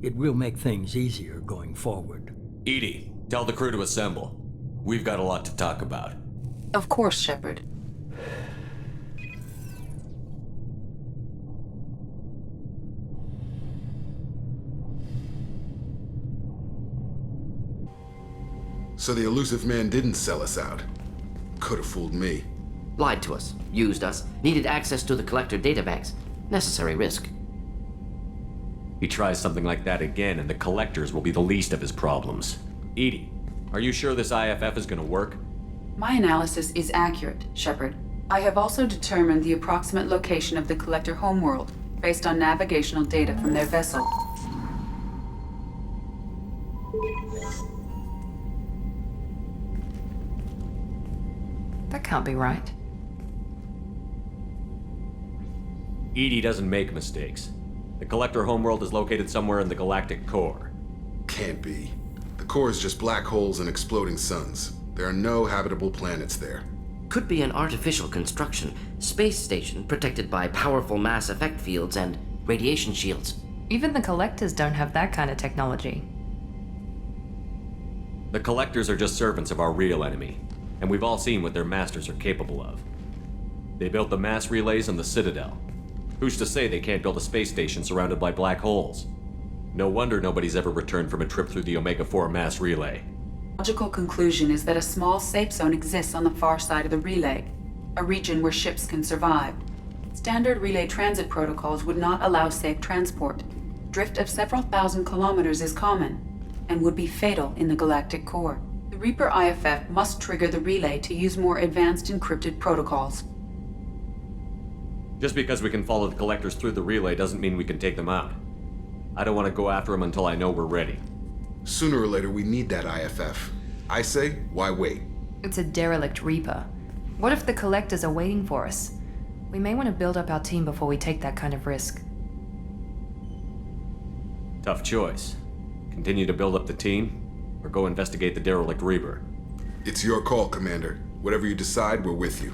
It will make things easier going forward. Edie, tell the crew to assemble. We've got a lot to talk about. Of course, Shepard. So the elusive man didn't sell us out. Could have fooled me. Lied to us, used us, needed access to the Collector databanks. Necessary risk. He tries something like that again, and the Collectors will be the least of his problems. Edie, are you sure this IFF is going to work? My analysis is accurate, Shepard. I have also determined the approximate location of the Collector homeworld, based on navigational data from their vessel. That can't be right. Edie doesn't make mistakes. The Collector homeworld is located somewhere in the galactic core. Can't be. The core is just black holes and exploding suns. There are no habitable planets there. Could be an artificial construction, space station protected by powerful mass effect fields and radiation shields. Even the Collectors don't have that kind of technology. The Collectors are just servants of our real enemy, and we've all seen what their masters are capable of. They built the mass relays on the Citadel. Who's to say they can't build a space station surrounded by black holes? No wonder nobody's ever returned from a trip through the Omega-4 mass relay. Logical conclusion is that a small safe zone exists on the far side of the relay, a region where ships can survive. Standard relay transit protocols would not allow safe transport. Drift of several thousand kilometers is common, and would be fatal in the galactic core. The Reaper IFF must trigger the relay to use more advanced encrypted protocols. Just because we can follow the collectors through the relay doesn't mean we can take them out. I don't want to go after them until I know we're ready. Sooner or later, we need that IFF. I say, why wait? It's a derelict Reaper. What if the collectors are waiting for us? We may want to build up our team before we take that kind of risk. Tough choice. Continue to build up the team, or go investigate the derelict Reaper. It's your call, Commander. Whatever you decide, we're with you.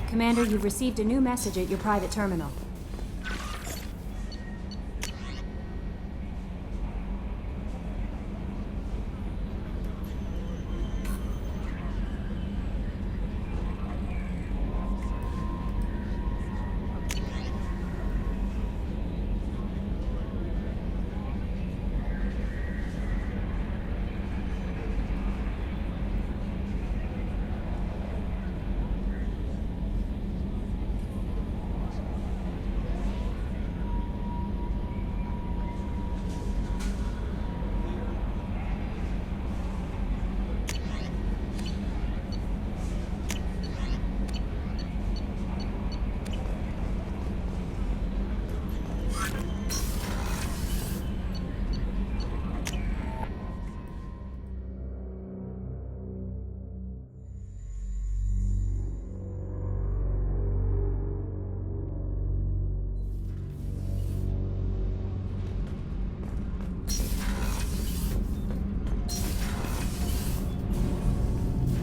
Commander, you've received a new message at your private terminal.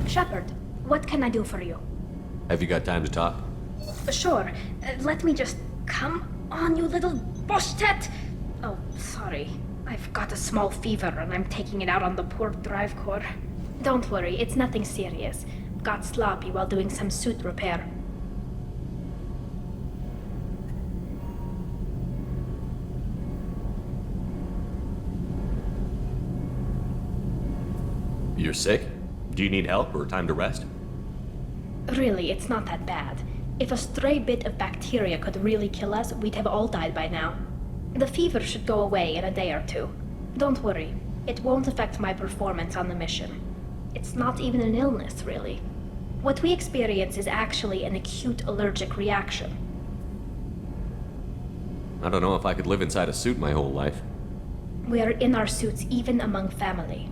Shepard, what can I do for you? Have you got time to talk? Sure. Let me just... Come on, you little boshtet! Oh, sorry. I've got a small fever and I'm taking it out on the poor drive core. Don't worry, it's nothing serious. Got sloppy while doing some suit repair. You're sick? Do you need help or time to rest? Really, it's not that bad. If a stray bit of bacteria could really kill us, we'd have all died by now. The fever should go away in a day or two. Don't worry, it won't affect my performance on the mission. It's not even an illness, really. What we experience is actually an acute allergic reaction. I don't know if I could live inside a suit my whole life. We are in our suits even among family.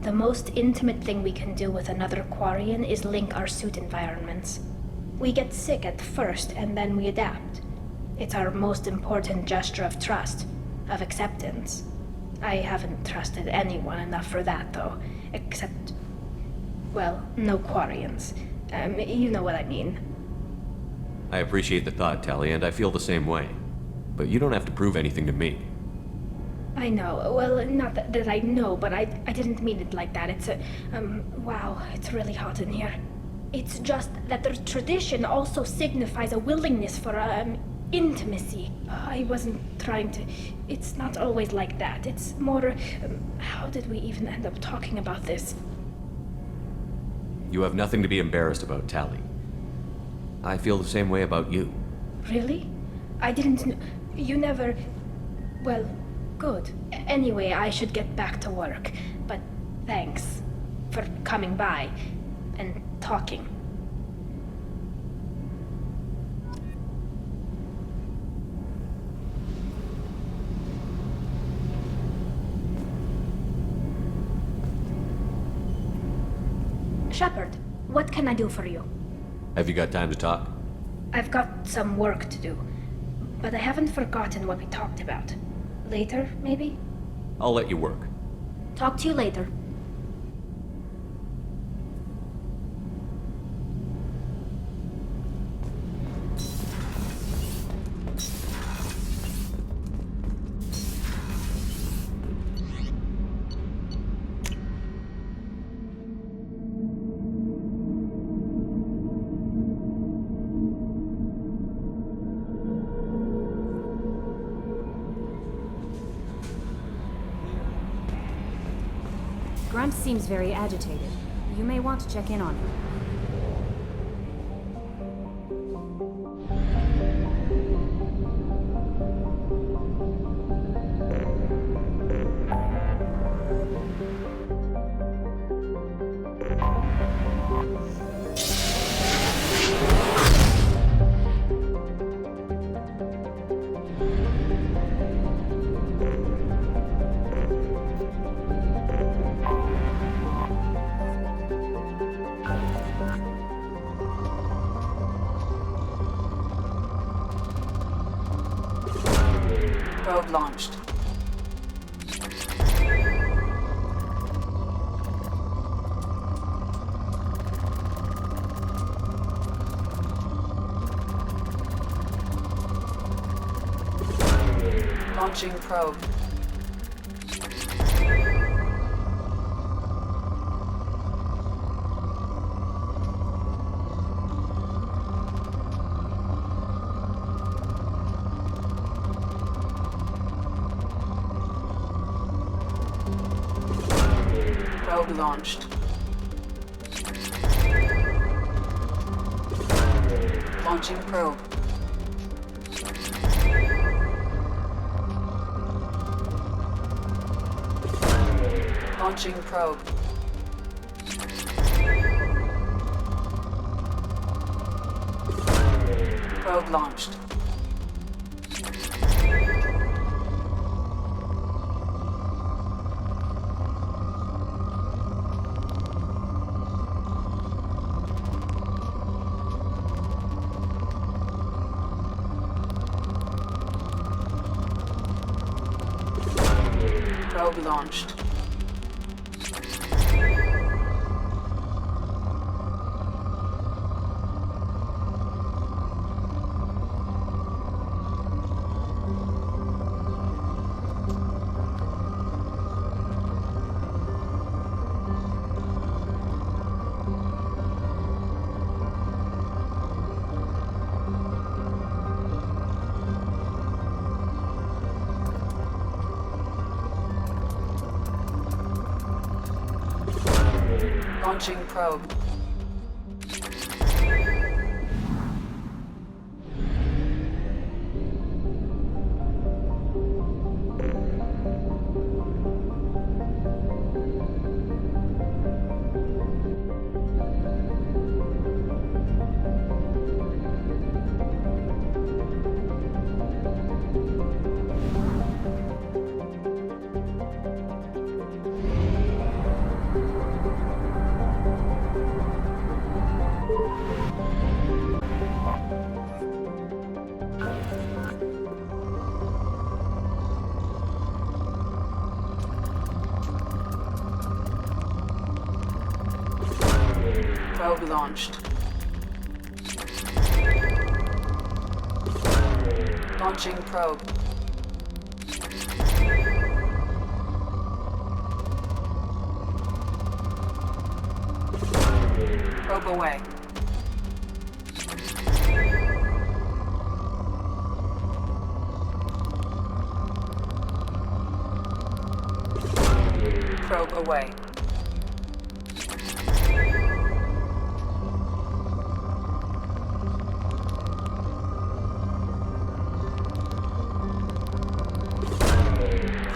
The most intimate thing we can do with another Quarian is link our suit environments. We get sick at first and then we adapt. It's our most important gesture of trust, of acceptance. I haven't trusted anyone enough for that, though, except, well, no Quarians. You know what I mean. I appreciate the thought, Tali, and I feel the same way. But you don't have to prove anything to me. I know. Well, not that I know, but I didn't mean it like that. It's wow, it's really hot in here. It's just that the tradition also signifies a willingness for, intimacy. I wasn't trying to... It's not always like that. It's more... how did we even end up talking about this? You have nothing to be embarrassed about, Tali. I feel the same way about you. Really? I didn't know... You never... Well, good. Anyway, I should get back to work. But thanks for coming by and talking. Shepard, what can I do for you? Have you got time to talk? I've got some work to do, but I haven't forgotten what we talked about. Later, maybe? I'll let you work. Talk to you later. Grunt seems very agitated. You may want to check in on him. Probe launched. Launching probe. Probe launched. Launching probe. Launching probe. Probe launched. Probe launched. Launching probe. Probe launched. Launching probe. Probe away. Probe away.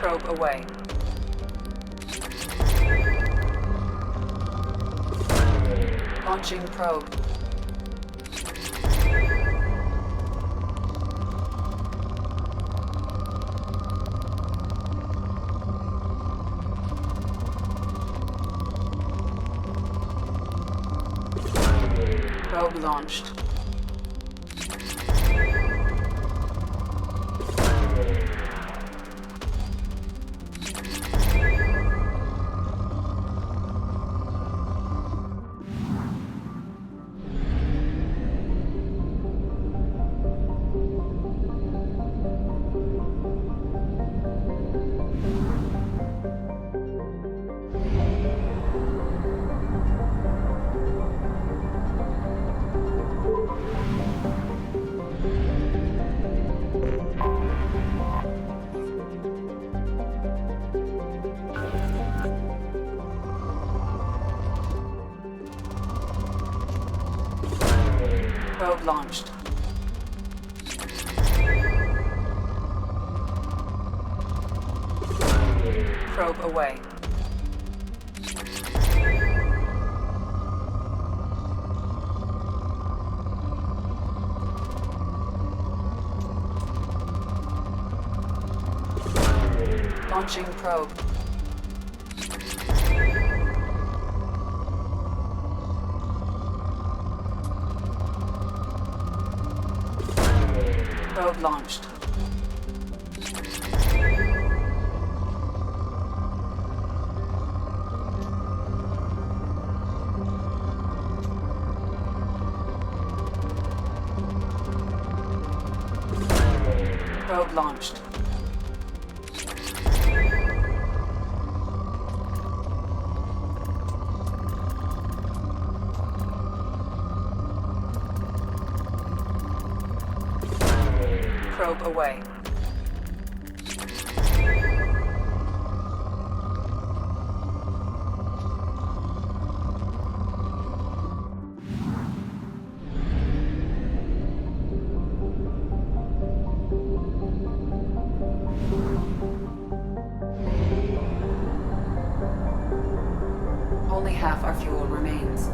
Probe away. Launching probe. Probe launched. Probe launched. Probe away. Launching probe. Probe launched. Probe launched. Probe away. Only half our fuel remains.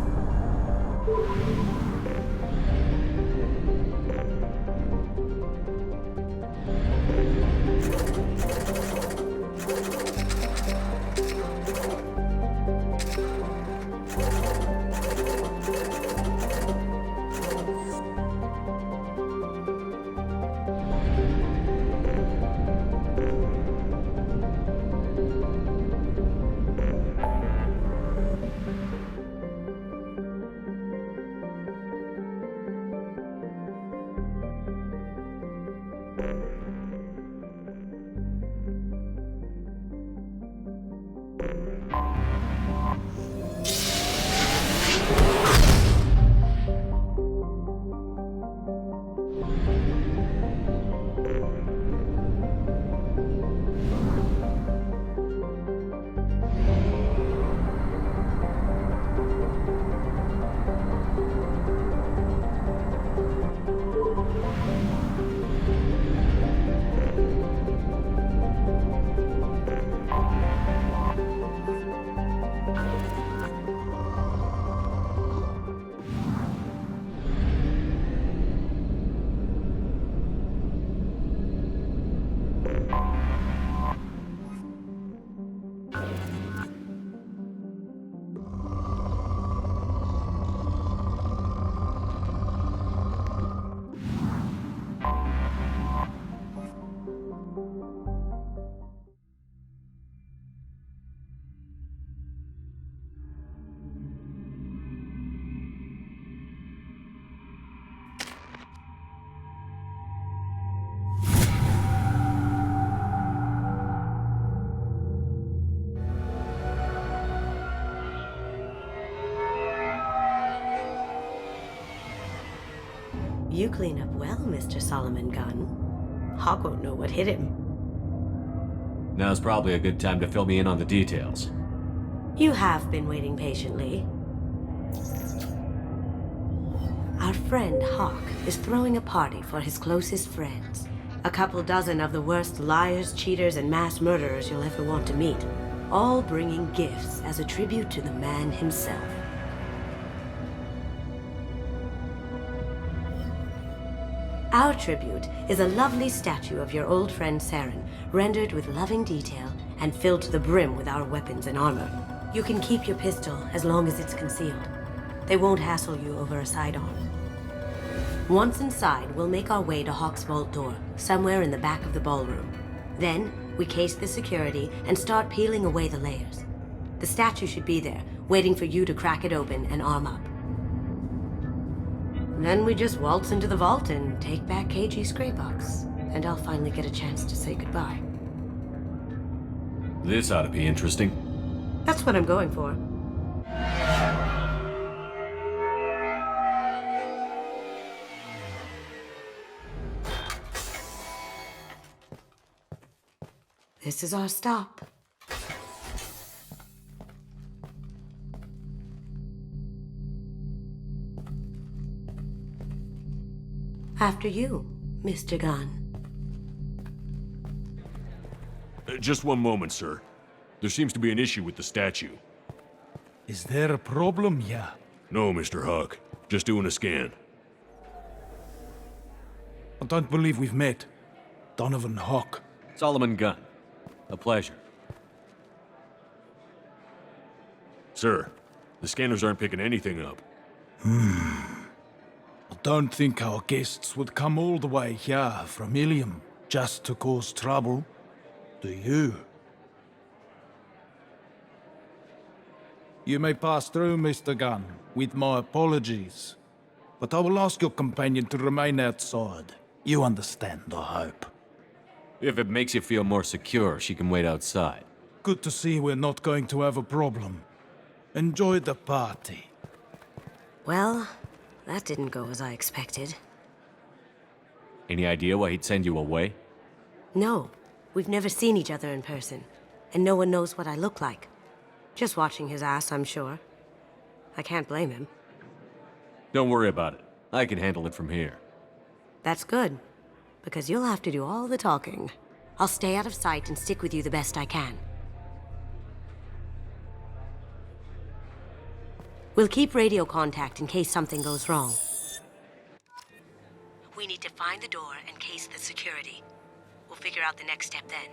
You clean up well, Mr. Solomon Gunn. Hawk won't know what hit him. Now's probably a good time to fill me in on the details. You have been waiting patiently. Our friend Hawk is throwing a party for his closest friends. A couple dozen of the worst liars, cheaters, and mass murderers you'll ever want to meet. All bringing gifts as a tribute to the man himself. Our tribute is a lovely statue of your old friend Saren, rendered with loving detail and filled to the brim with our weapons and armor. You can keep your pistol as long as it's concealed. They won't hassle you over a sidearm. Once inside, we'll make our way to Hawk's vault door, somewhere in the back of the ballroom. Then, we case the security and start peeling away the layers. The statue should be there, waiting for you to crack it open and arm up. Then we just waltz into the vault and take back KG's gray box. And I'll finally get a chance to say goodbye. This ought to be interesting. That's what I'm going for. This is our stop. After you, Mr. Gunn. Just one moment, sir. There seems to be an issue with the statue. Is there a problem here? No, Mr. Hawk. Just doing a scan. I don't believe we've met. Donovan Hawk. Solomon Gunn. A pleasure. Sir, the scanners aren't picking anything up. I don't think our guests would come all the way here from Ilium just to cause trouble. Do you? You may pass through, Mr. Gunn, with my apologies. But I will ask your companion to remain outside. You understand, I hope. If it makes you feel more secure, she can wait outside. Good to see we're not going to have a problem. Enjoy the party. Well, that didn't go as I expected. Any idea why he'd send you away? No, we've never seen each other in person, and no one knows what I look like. Just watching his ass, I'm sure. I can't blame him. Don't worry about it. I can handle it from here. That's good, because you'll have to do all the talking. I'll stay out of sight and stick with you the best I can. We'll keep radio contact in case something goes wrong. We need to find the door and case the security. We'll figure out the next step then.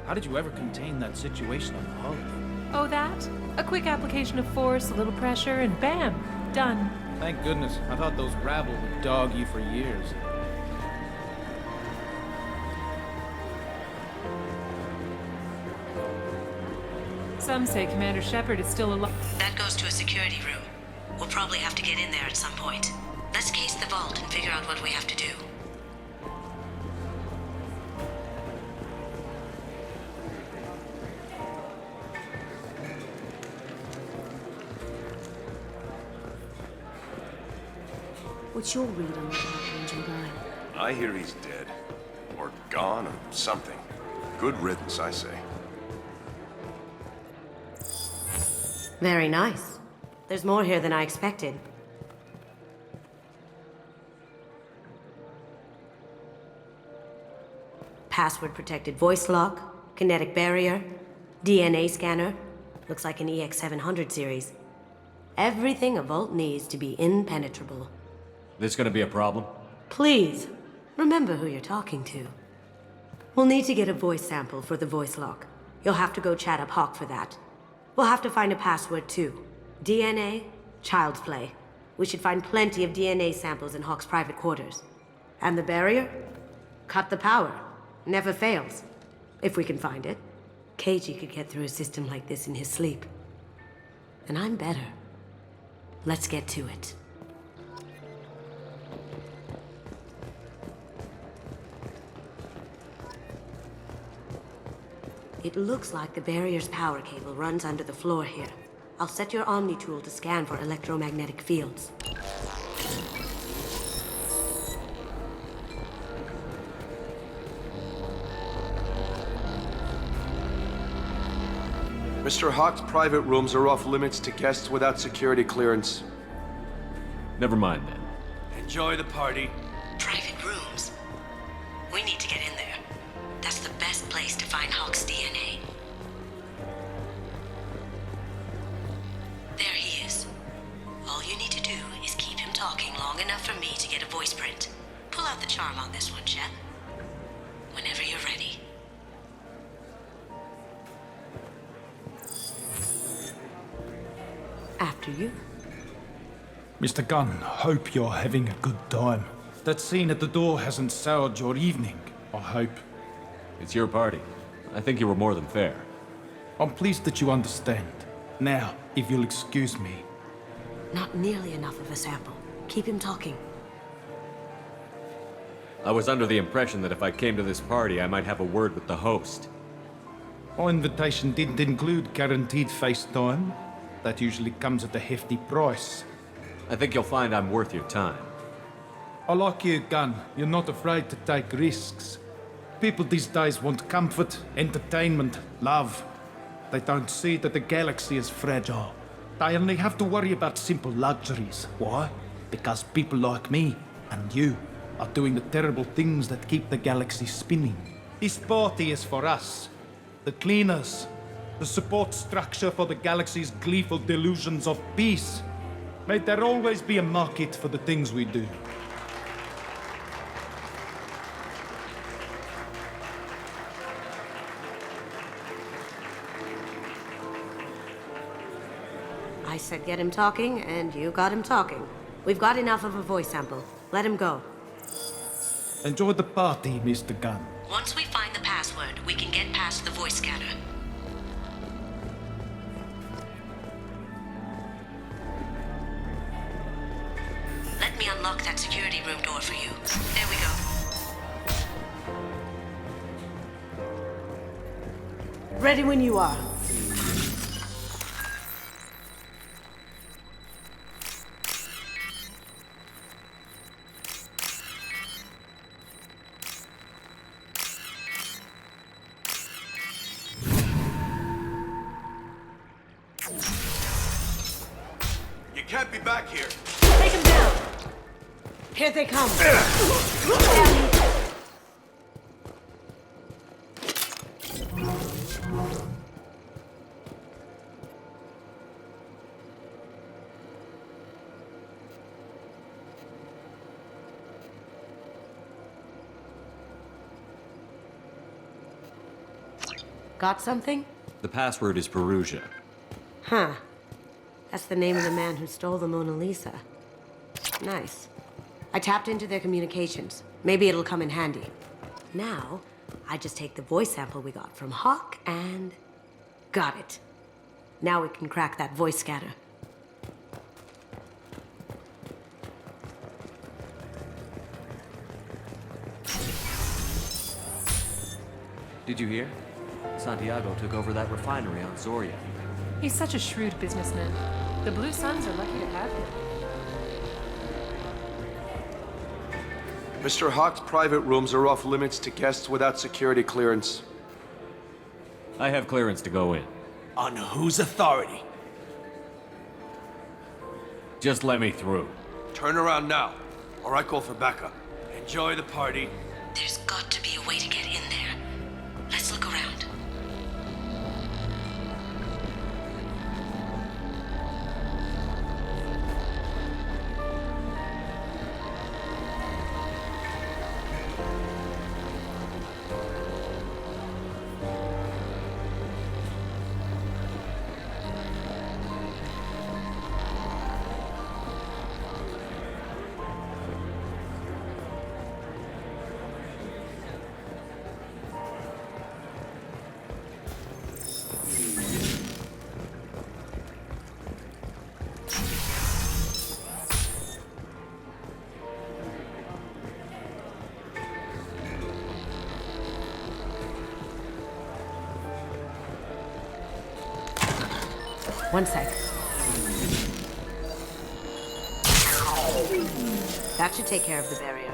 How did you ever contain that situation on the hull? Oh, that? A quick application of force, a little pressure, and bam! Done. Thank goodness. I thought those rabble would dog you for years. Some say Commander Shepard is still alive. That goes to a security room. We'll probably have to get in there at some point. Let's case the vault and figure out what we have to do. What's your read on the Dark Angel guy? I hear he's dead. Or gone, or something. Good riddance, I say. Very nice. There's more here than I expected. Password-protected voice lock, kinetic barrier, DNA scanner. Looks like an EX-700 series. Everything a vault needs to be impenetrable. This gonna be a problem? Please, remember who you're talking to. We'll need to get a voice sample for the voice lock. You'll have to go chat up Hawk for that. We'll have to find a password too. DNA, child's play. We should find plenty of DNA samples in Hawk's private quarters. And the barrier? Cut the power. Never fails. If we can find it. KG could get through a system like this in his sleep. And I'm better. Let's get to it. It looks like the barrier's power cable runs under the floor here. I'll set your Omni tool to scan for electromagnetic fields. Mr. Hawk's private rooms are off limits to guests without security clearance. Never mind then. Enjoy the party. Private rooms? We need to get in there. That's the best place to find Hawk's DNA. There he is. All you need to do is keep him talking long enough for me to get a voice print. Pull out the charm on this one, Shep. Whenever you're ready. After you. Mr. Gunn, hope you're having a good time. That scene at the door hasn't soured your evening, I hope. It's your party. I think you were more than fair. I'm pleased that you understand. Now, if you'll excuse me. Not nearly enough of a sample. Keep him talking. I was under the impression that if I came to this party, I might have a word with the host. My invitation didn't include guaranteed face time. That usually comes at a hefty price. I think you'll find I'm worth your time. I like you, Gunn. You're not afraid to take risks. People these days want comfort, entertainment, love. They don't see that the galaxy is fragile. They only have to worry about simple luxuries. Why? Because people like me and you are doing the terrible things that keep the galaxy spinning. This party is for us, the cleaners, the support structure for the galaxy's gleeful delusions of peace. May there always be a market for the things we do. I said get him talking, and you got him talking. We've got enough of a voice sample. Let him go. Enjoy the party, Mr. Gunn. Once we find the password, we can get past the voice scanner. Let me unlock that security room door for you. There we go. Ready when you are. You can't be back here. Take him down! Here they come! Got something? The password is Perugia. Huh. That's the name of the man who stole the Mona Lisa. Nice. I tapped into their communications. Maybe it'll come in handy. Now, I just take the voice sample we got from Hawk and... got it. Now we can crack that voice scanner. Did you hear? Santiago took over that refinery on Zoria. He's such a shrewd businessman. The Blue Suns are lucky to have him. Mr. Hawk's private rooms are off limits to guests without security clearance. I have clearance to go in. On whose authority? Just let me through. Turn around now, or I call for backup. Enjoy the party. There's got to be a way to get in there. Let's look around. 1 sec. That should take care of the barrier.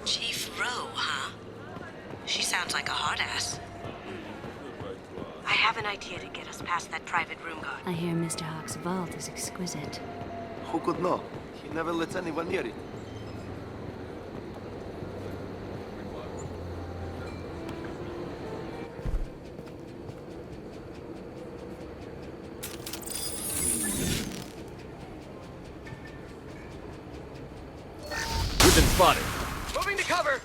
Chief Rowe, huh? She sounds like a hard ass. I have an idea to get us past that private room guard. I hear Mr. Hawk's vault is exquisite. Who could know? He never lets anyone near it. We've been spotted. Moving to cover!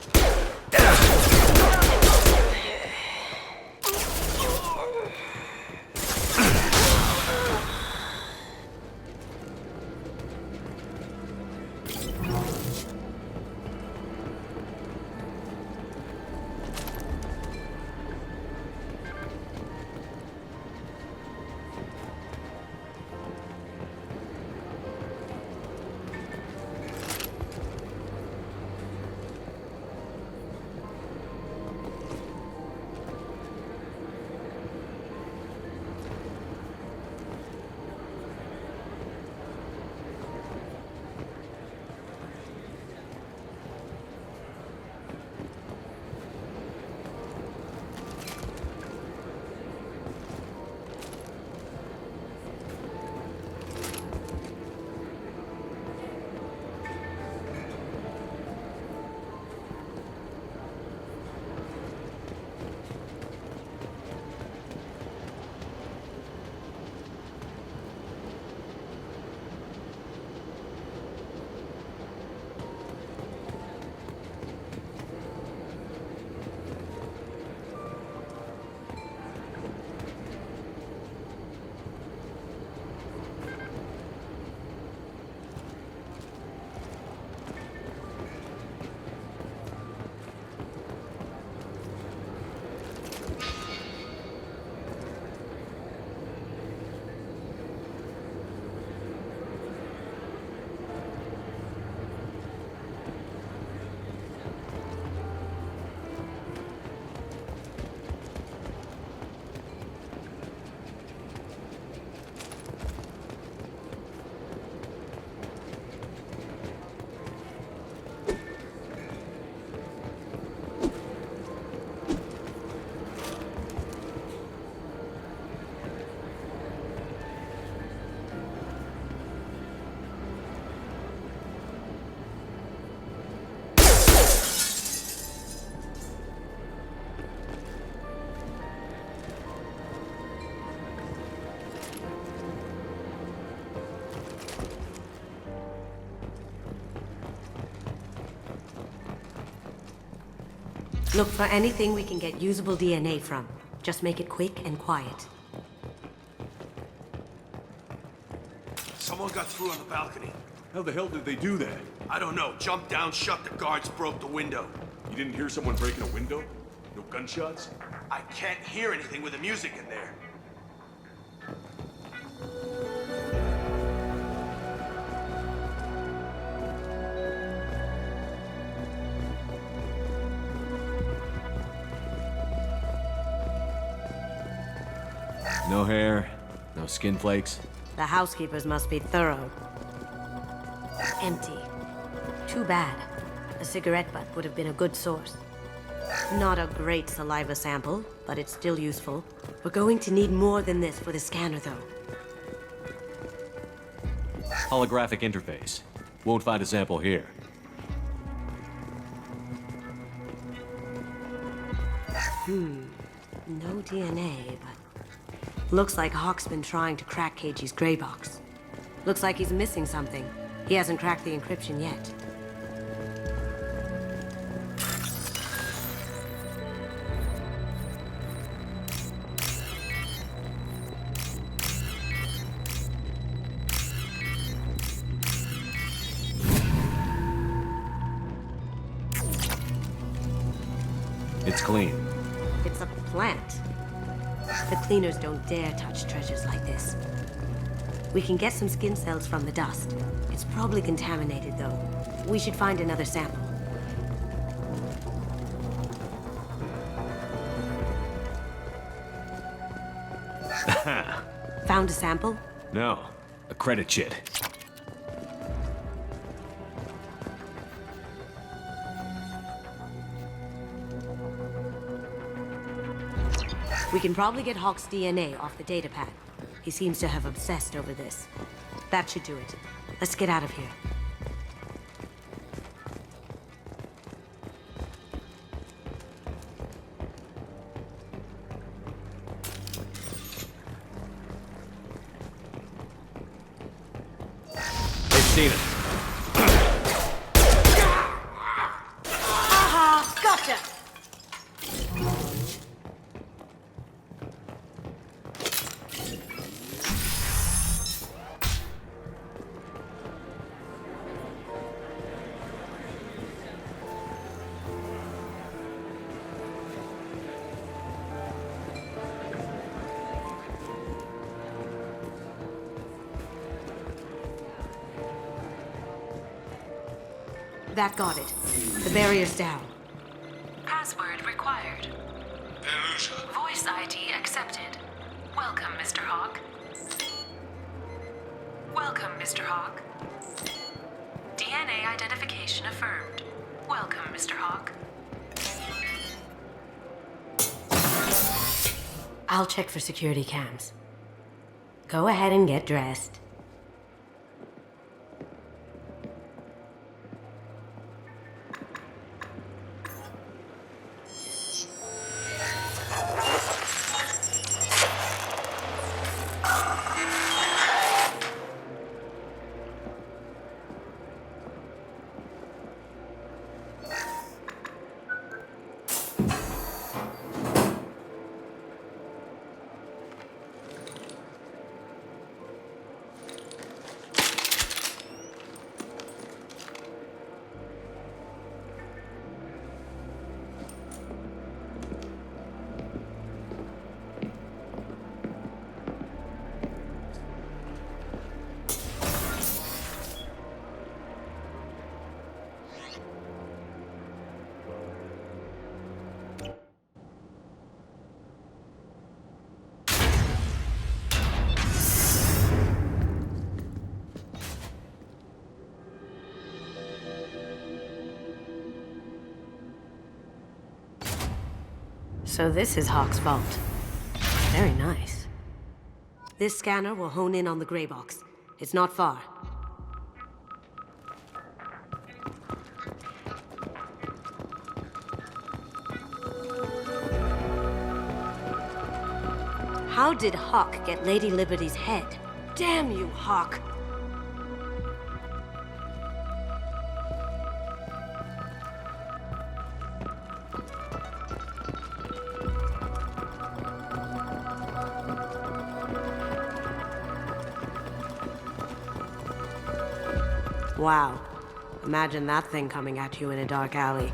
Look for anything we can get usable DNA from. Just make it quick and quiet. Someone got through on the balcony. How the hell did they do that? I don't know. Jumped down, shut the guards, broke the window. You didn't hear someone breaking a window? No gunshots? I can't hear anything with the music in there. No hair, no skin flakes. The housekeepers must be thorough. Empty. Too bad. A cigarette butt would have been a good source. Not a great saliva sample, but it's still useful. We're going to need more than this for the scanner, though. Holographic interface. Won't find a sample here. No DNA, but... Looks like Hawk's been trying to crack KG's gray box. Looks like he's missing something. He hasn't cracked the encryption yet. It's clean. It's a plant. The cleaners don't dare touch treasures like this. We can get some skin cells from the dust. It's probably contaminated, though. We should find another sample. Found a sample? No. A credit chit. We can probably get Hawk's DNA off the datapad. He seems to have obsessed over this. That should do it. Let's get out of here. They've seen it. Aha! Gotcha! That got it. The barrier's down. Password required. Voice ID accepted. Welcome, Mr. Hawk. Welcome, Mr. Hawk. DNA identification affirmed. Welcome, Mr. Hawk. I'll check for security cams. Go ahead and get dressed. So this is Hawk's vault. Very nice. This scanner will hone in on the gray box. It's not far. How did Hawk get Lady Liberty's head? Damn you, Hawk! Wow. Imagine that thing coming at you in a dark alley.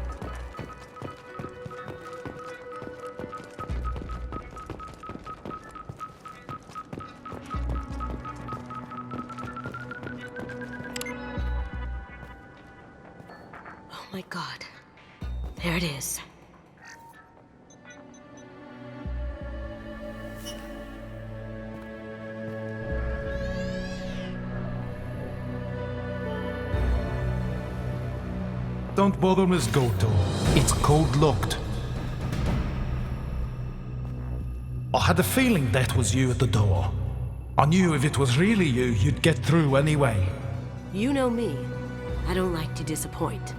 Oh my God. There it is. Don't bother, Miss Goto. It's code-locked. I had a feeling that was you at the door. I knew if it was really you, you'd get through anyway. You know me. I don't like to disappoint.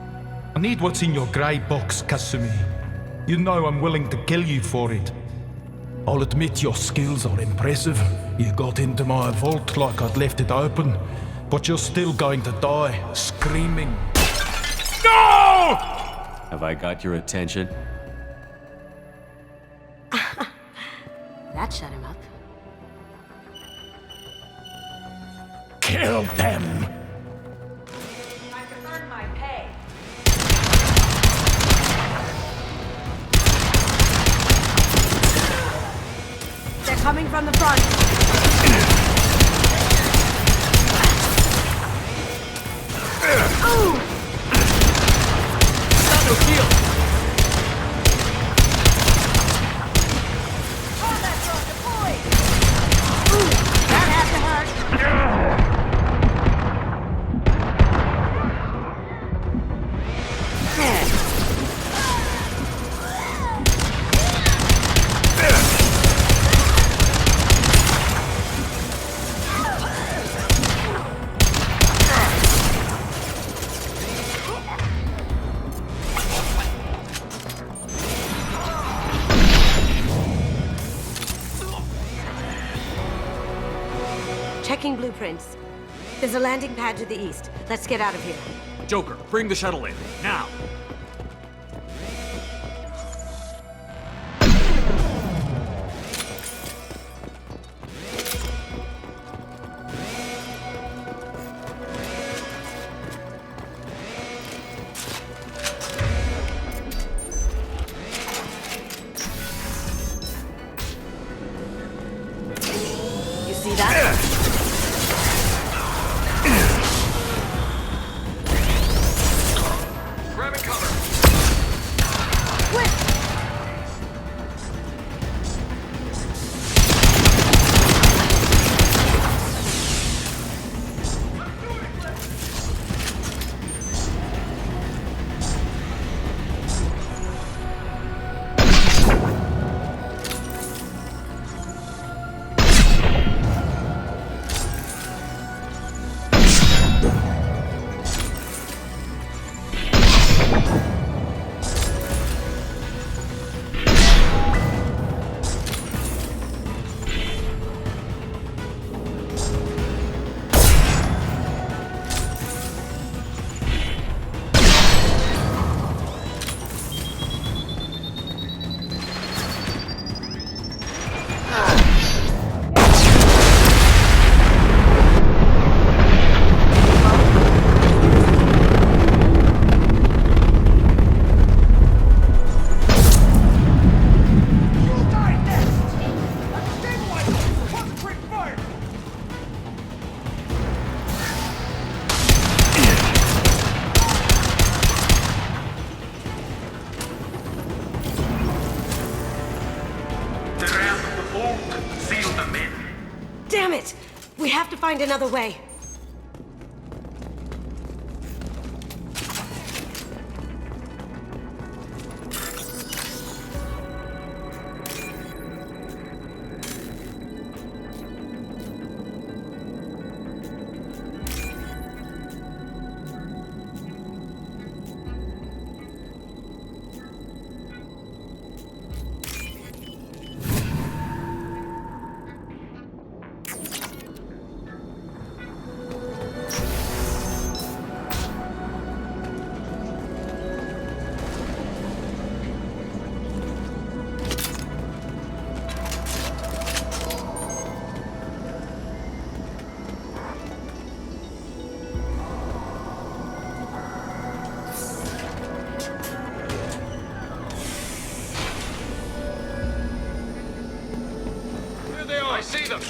I need what's in your grey box, Kasumi. You know I'm willing to kill you for it. I'll admit your skills are impressive. You got into my vault like I'd left it open, but you're still going to die, screaming. No! Have I got your attention? That shut him up. Kill them! I can earn my pay. from the front. Ooh! Not no shield! That had to hurt. Checking blueprints. There's a landing pad to the east. Let's get out of here. Joker, bring the shuttle in. Now! You see that? Grabbing cover. Damn it! We have to find another way. I see them.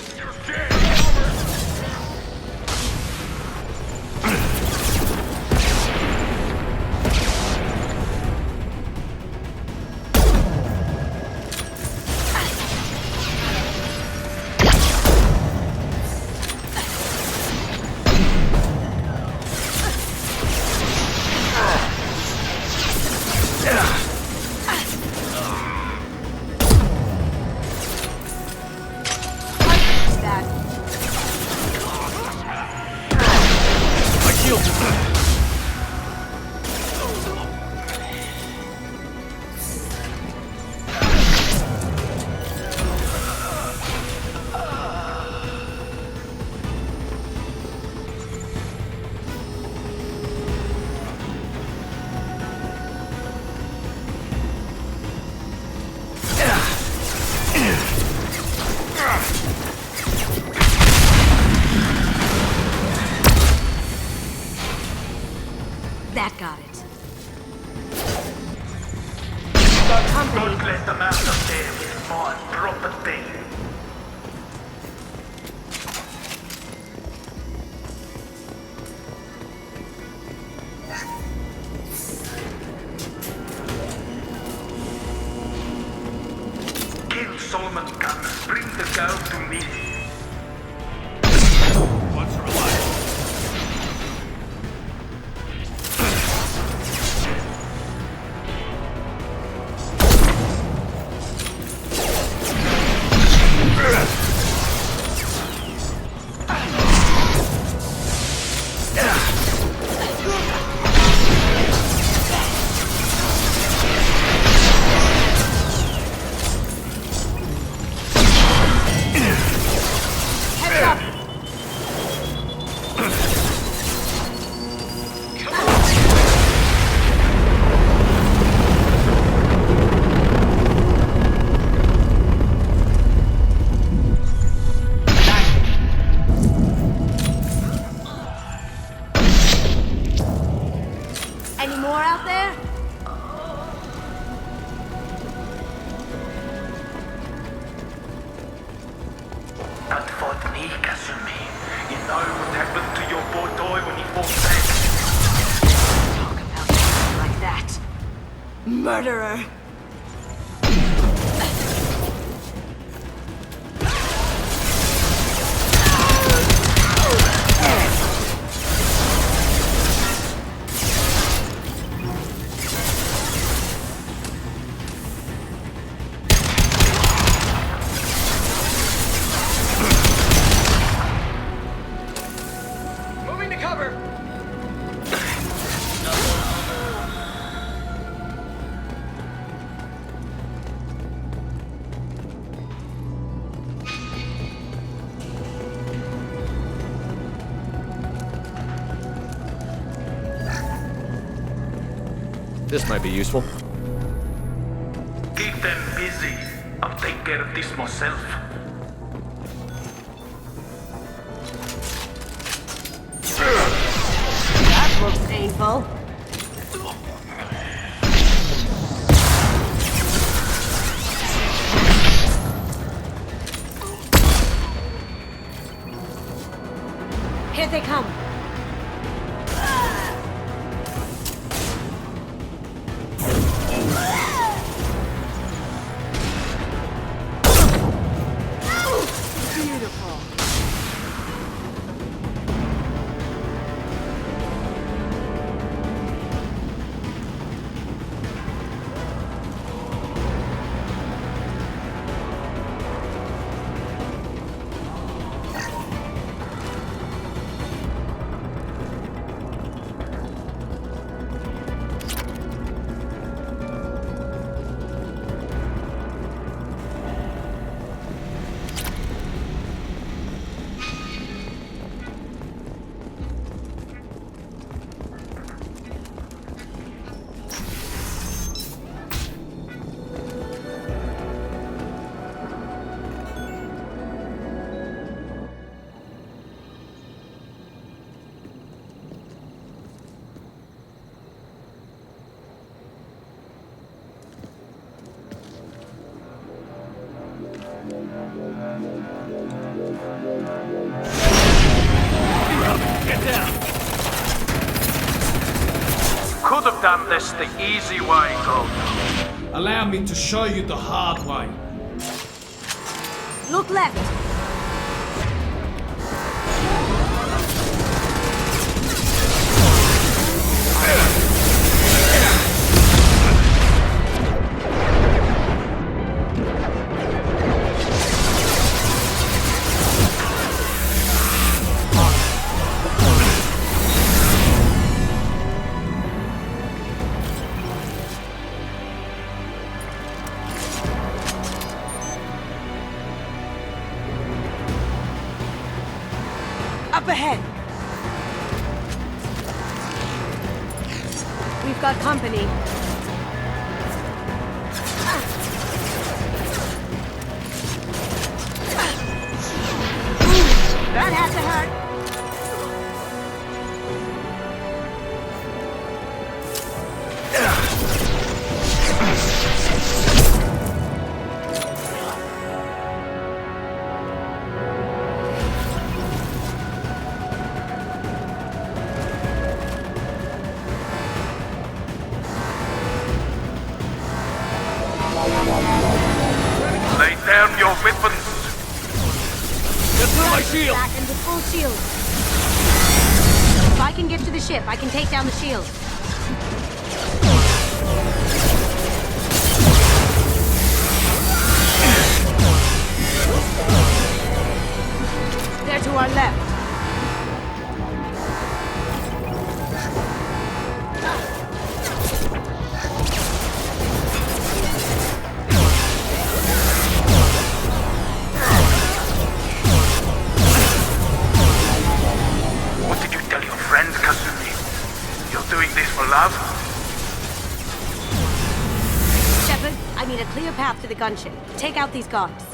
That got it. Don't let them out of there with my property. down to me. What's her life? Any more out there? Not fought me, Kasumi. You know what happened to your poor toy when he fought back. Talk about something like that. Murderer! Moving to cover! This might be useful. Keep them busy. I'll take care of this myself. That looks painful. Here they come. Beautiful. Get down! Could have done this the easy way, Gold. Allow me to show you the hard way. Look left. Up ahead. We've got company. That had to hurt. shield. If I can get to the ship, I can take down the shield. They're to our left. What did you tell your friends, Kasumi? You're doing this for love? Shepard, I need a clear path to the gunship. Take out these guards.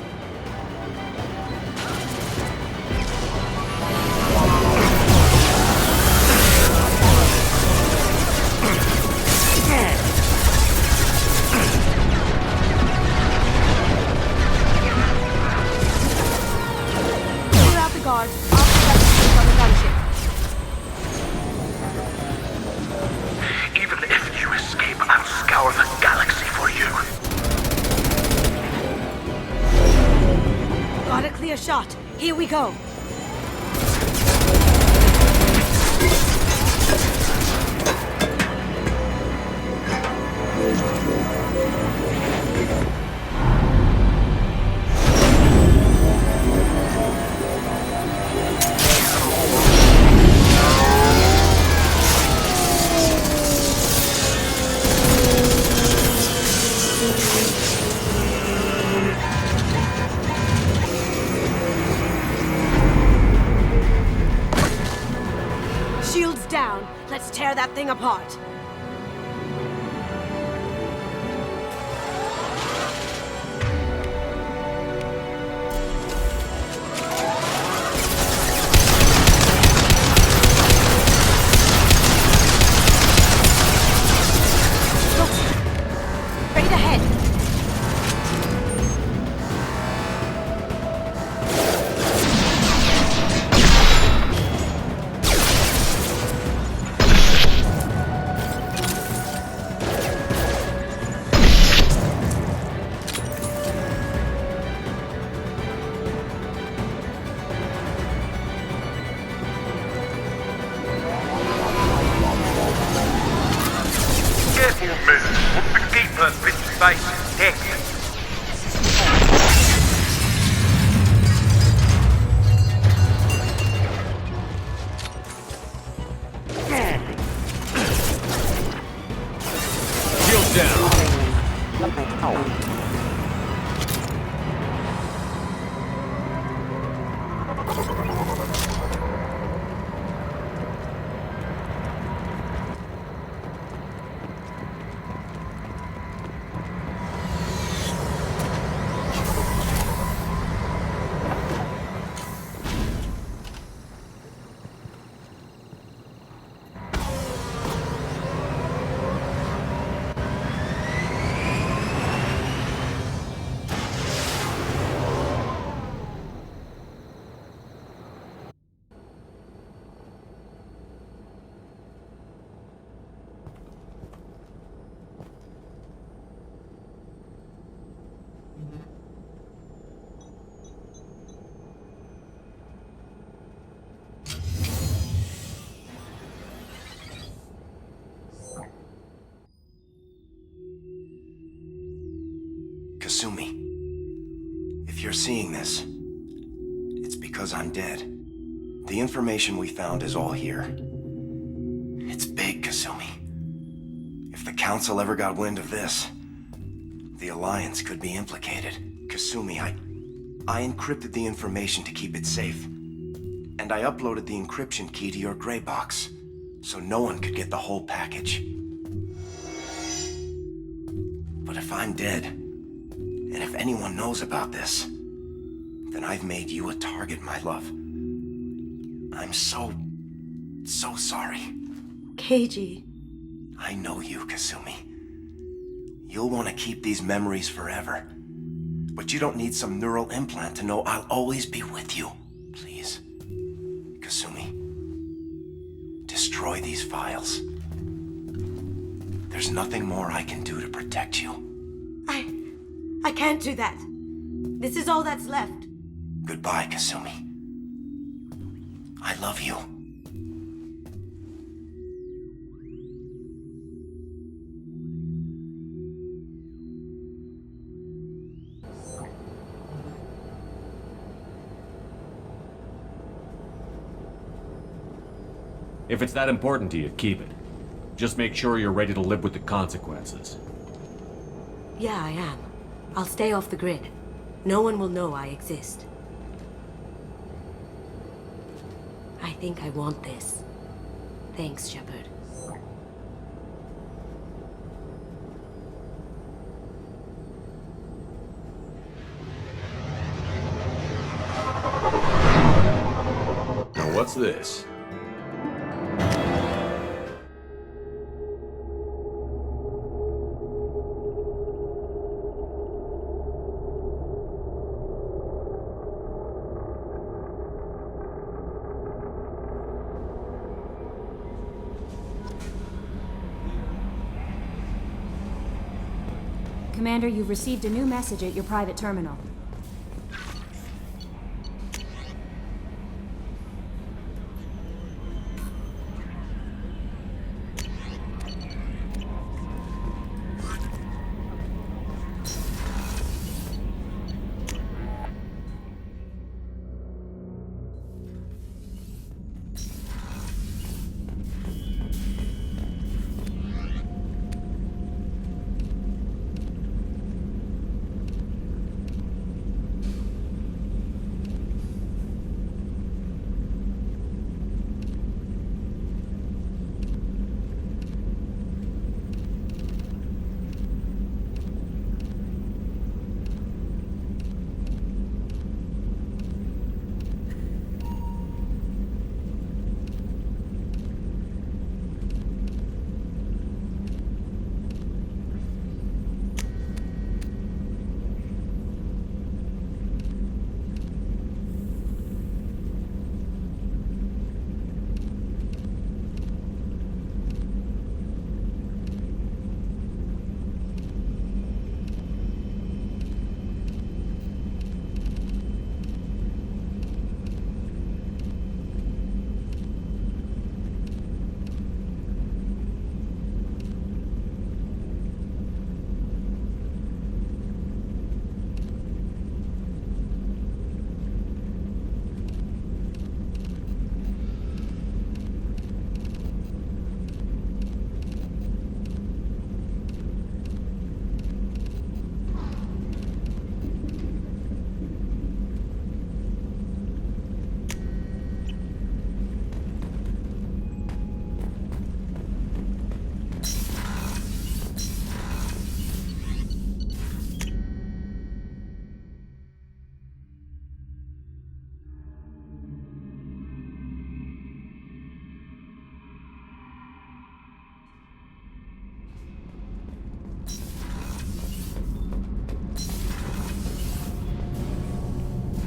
Clear out the guards. I'll protect the ship on the gunship. Even if you escape, I'll scour the galaxy for you. Got a clear shot. Here we go. Shields down. Let's tear that thing apart. Look! Straight ahead. Careful, men. Put the keeper in space deck. Shield down. Kasumi, if you're seeing this, it's because I'm dead. The information we found is all here. It's big, Kasumi. If the Council ever got wind of this, the Alliance could be implicated. Kasumi, I encrypted the information to keep it safe. And I uploaded the encryption key to your gray box, so no one could get the whole package. But if I'm dead, and if anyone knows about this, then I've made you a target, my love. I'm so sorry. Keiji. I know you, Kasumi. You'll want to keep these memories forever. But you don't need some neural implant to know I'll always be with you. Please. Kasumi. Destroy these files. There's nothing more I can do to protect you. I can't do that. This is all that's left. Goodbye, Kasumi. I love you. If it's that important to you, keep it. Just make sure you're ready to live with the consequences. Yeah, I am. I'll stay off the grid. No one will know I exist. I think I want this. Thanks, Shepard. Now what's this? Commander, you've received a new message at your private terminal.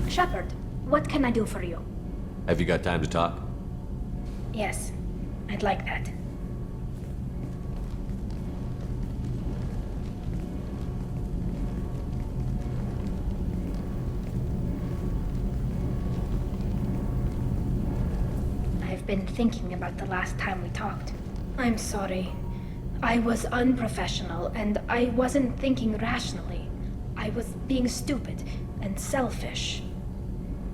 Shepard, what can I do for you? Have you got time to talk? Yes, I'd like that. I've been thinking about the last time we talked. I'm sorry. I was unprofessional, and I wasn't thinking rationally. I was being stupid and selfish.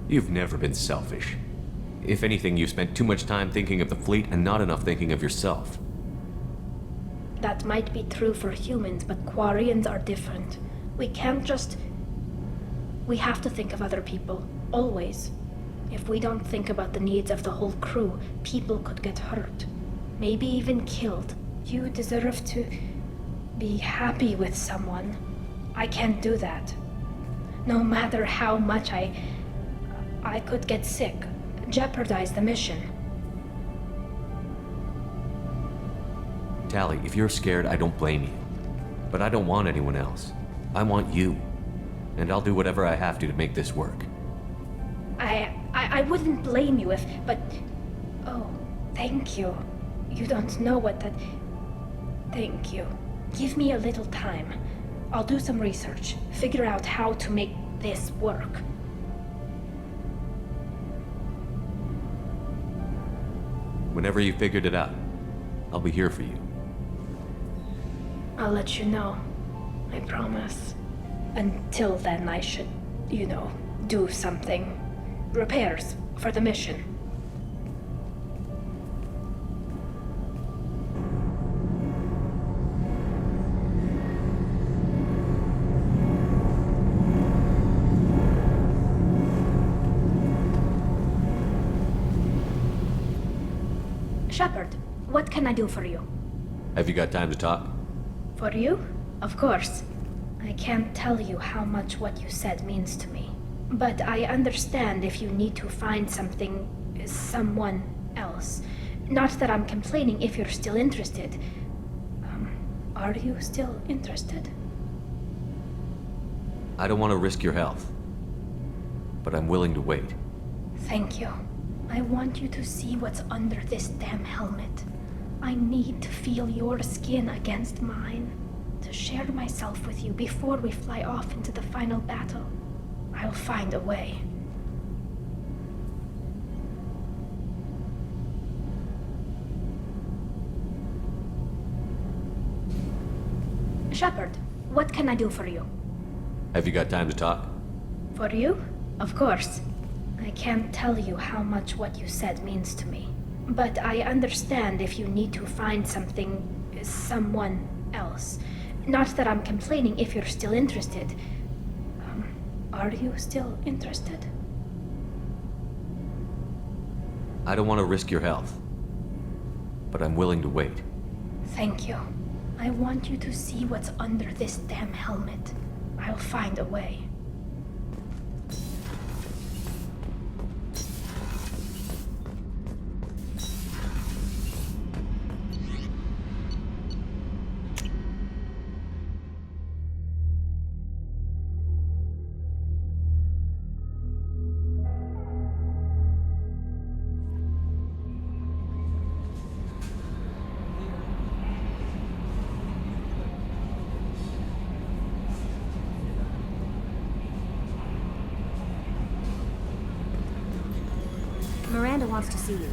You've never been selfish. If anything, you spent too much time thinking of the fleet and not enough thinking of yourself. That might be true for humans, but Quarians are different. We can't just... We have to think of other people, always. If we don't think about the needs of the whole crew, people could get hurt. Maybe even killed. You deserve to be happy with someone. I can't do that. No matter how much I could get sick, jeopardize the mission. Tali, if you're scared, I don't blame you. But I don't want anyone else. I want you. And I'll do whatever I have to make this work. I wouldn't blame you if, but... Oh, thank you. You don't know what that... Thank you. Give me a little time. I'll do some research, figure out how to make this work. Whenever you figured it out, I'll be here for you. I'll let you know. I promise. Until then, I should, do something. Repairs for the mission. Shepard, what can I do for you? Have you got time to talk? For you? Of course. I can't tell you how much what you said means to me. But I understand if you need to find someone else. Not that I'm complaining if you're still interested. Are you still interested? I don't want to risk your health, but I'm willing to wait. Thank you. I want you to see what's under this damn helmet. I need to feel your skin against mine, to share myself with you before we fly off into the final battle. I'll find a way. Shepard, what can I do for you? Have you got time to talk? For you? Of course. I can't tell you how much what you said means to me. But I understand if you need to find someone else. Not that I'm complaining if you're still interested. Are you still interested? I don't want to risk your health, but I'm willing to wait. Thank you. I want you to see what's under this damn helmet. I'll find a way. Miranda wants to see you.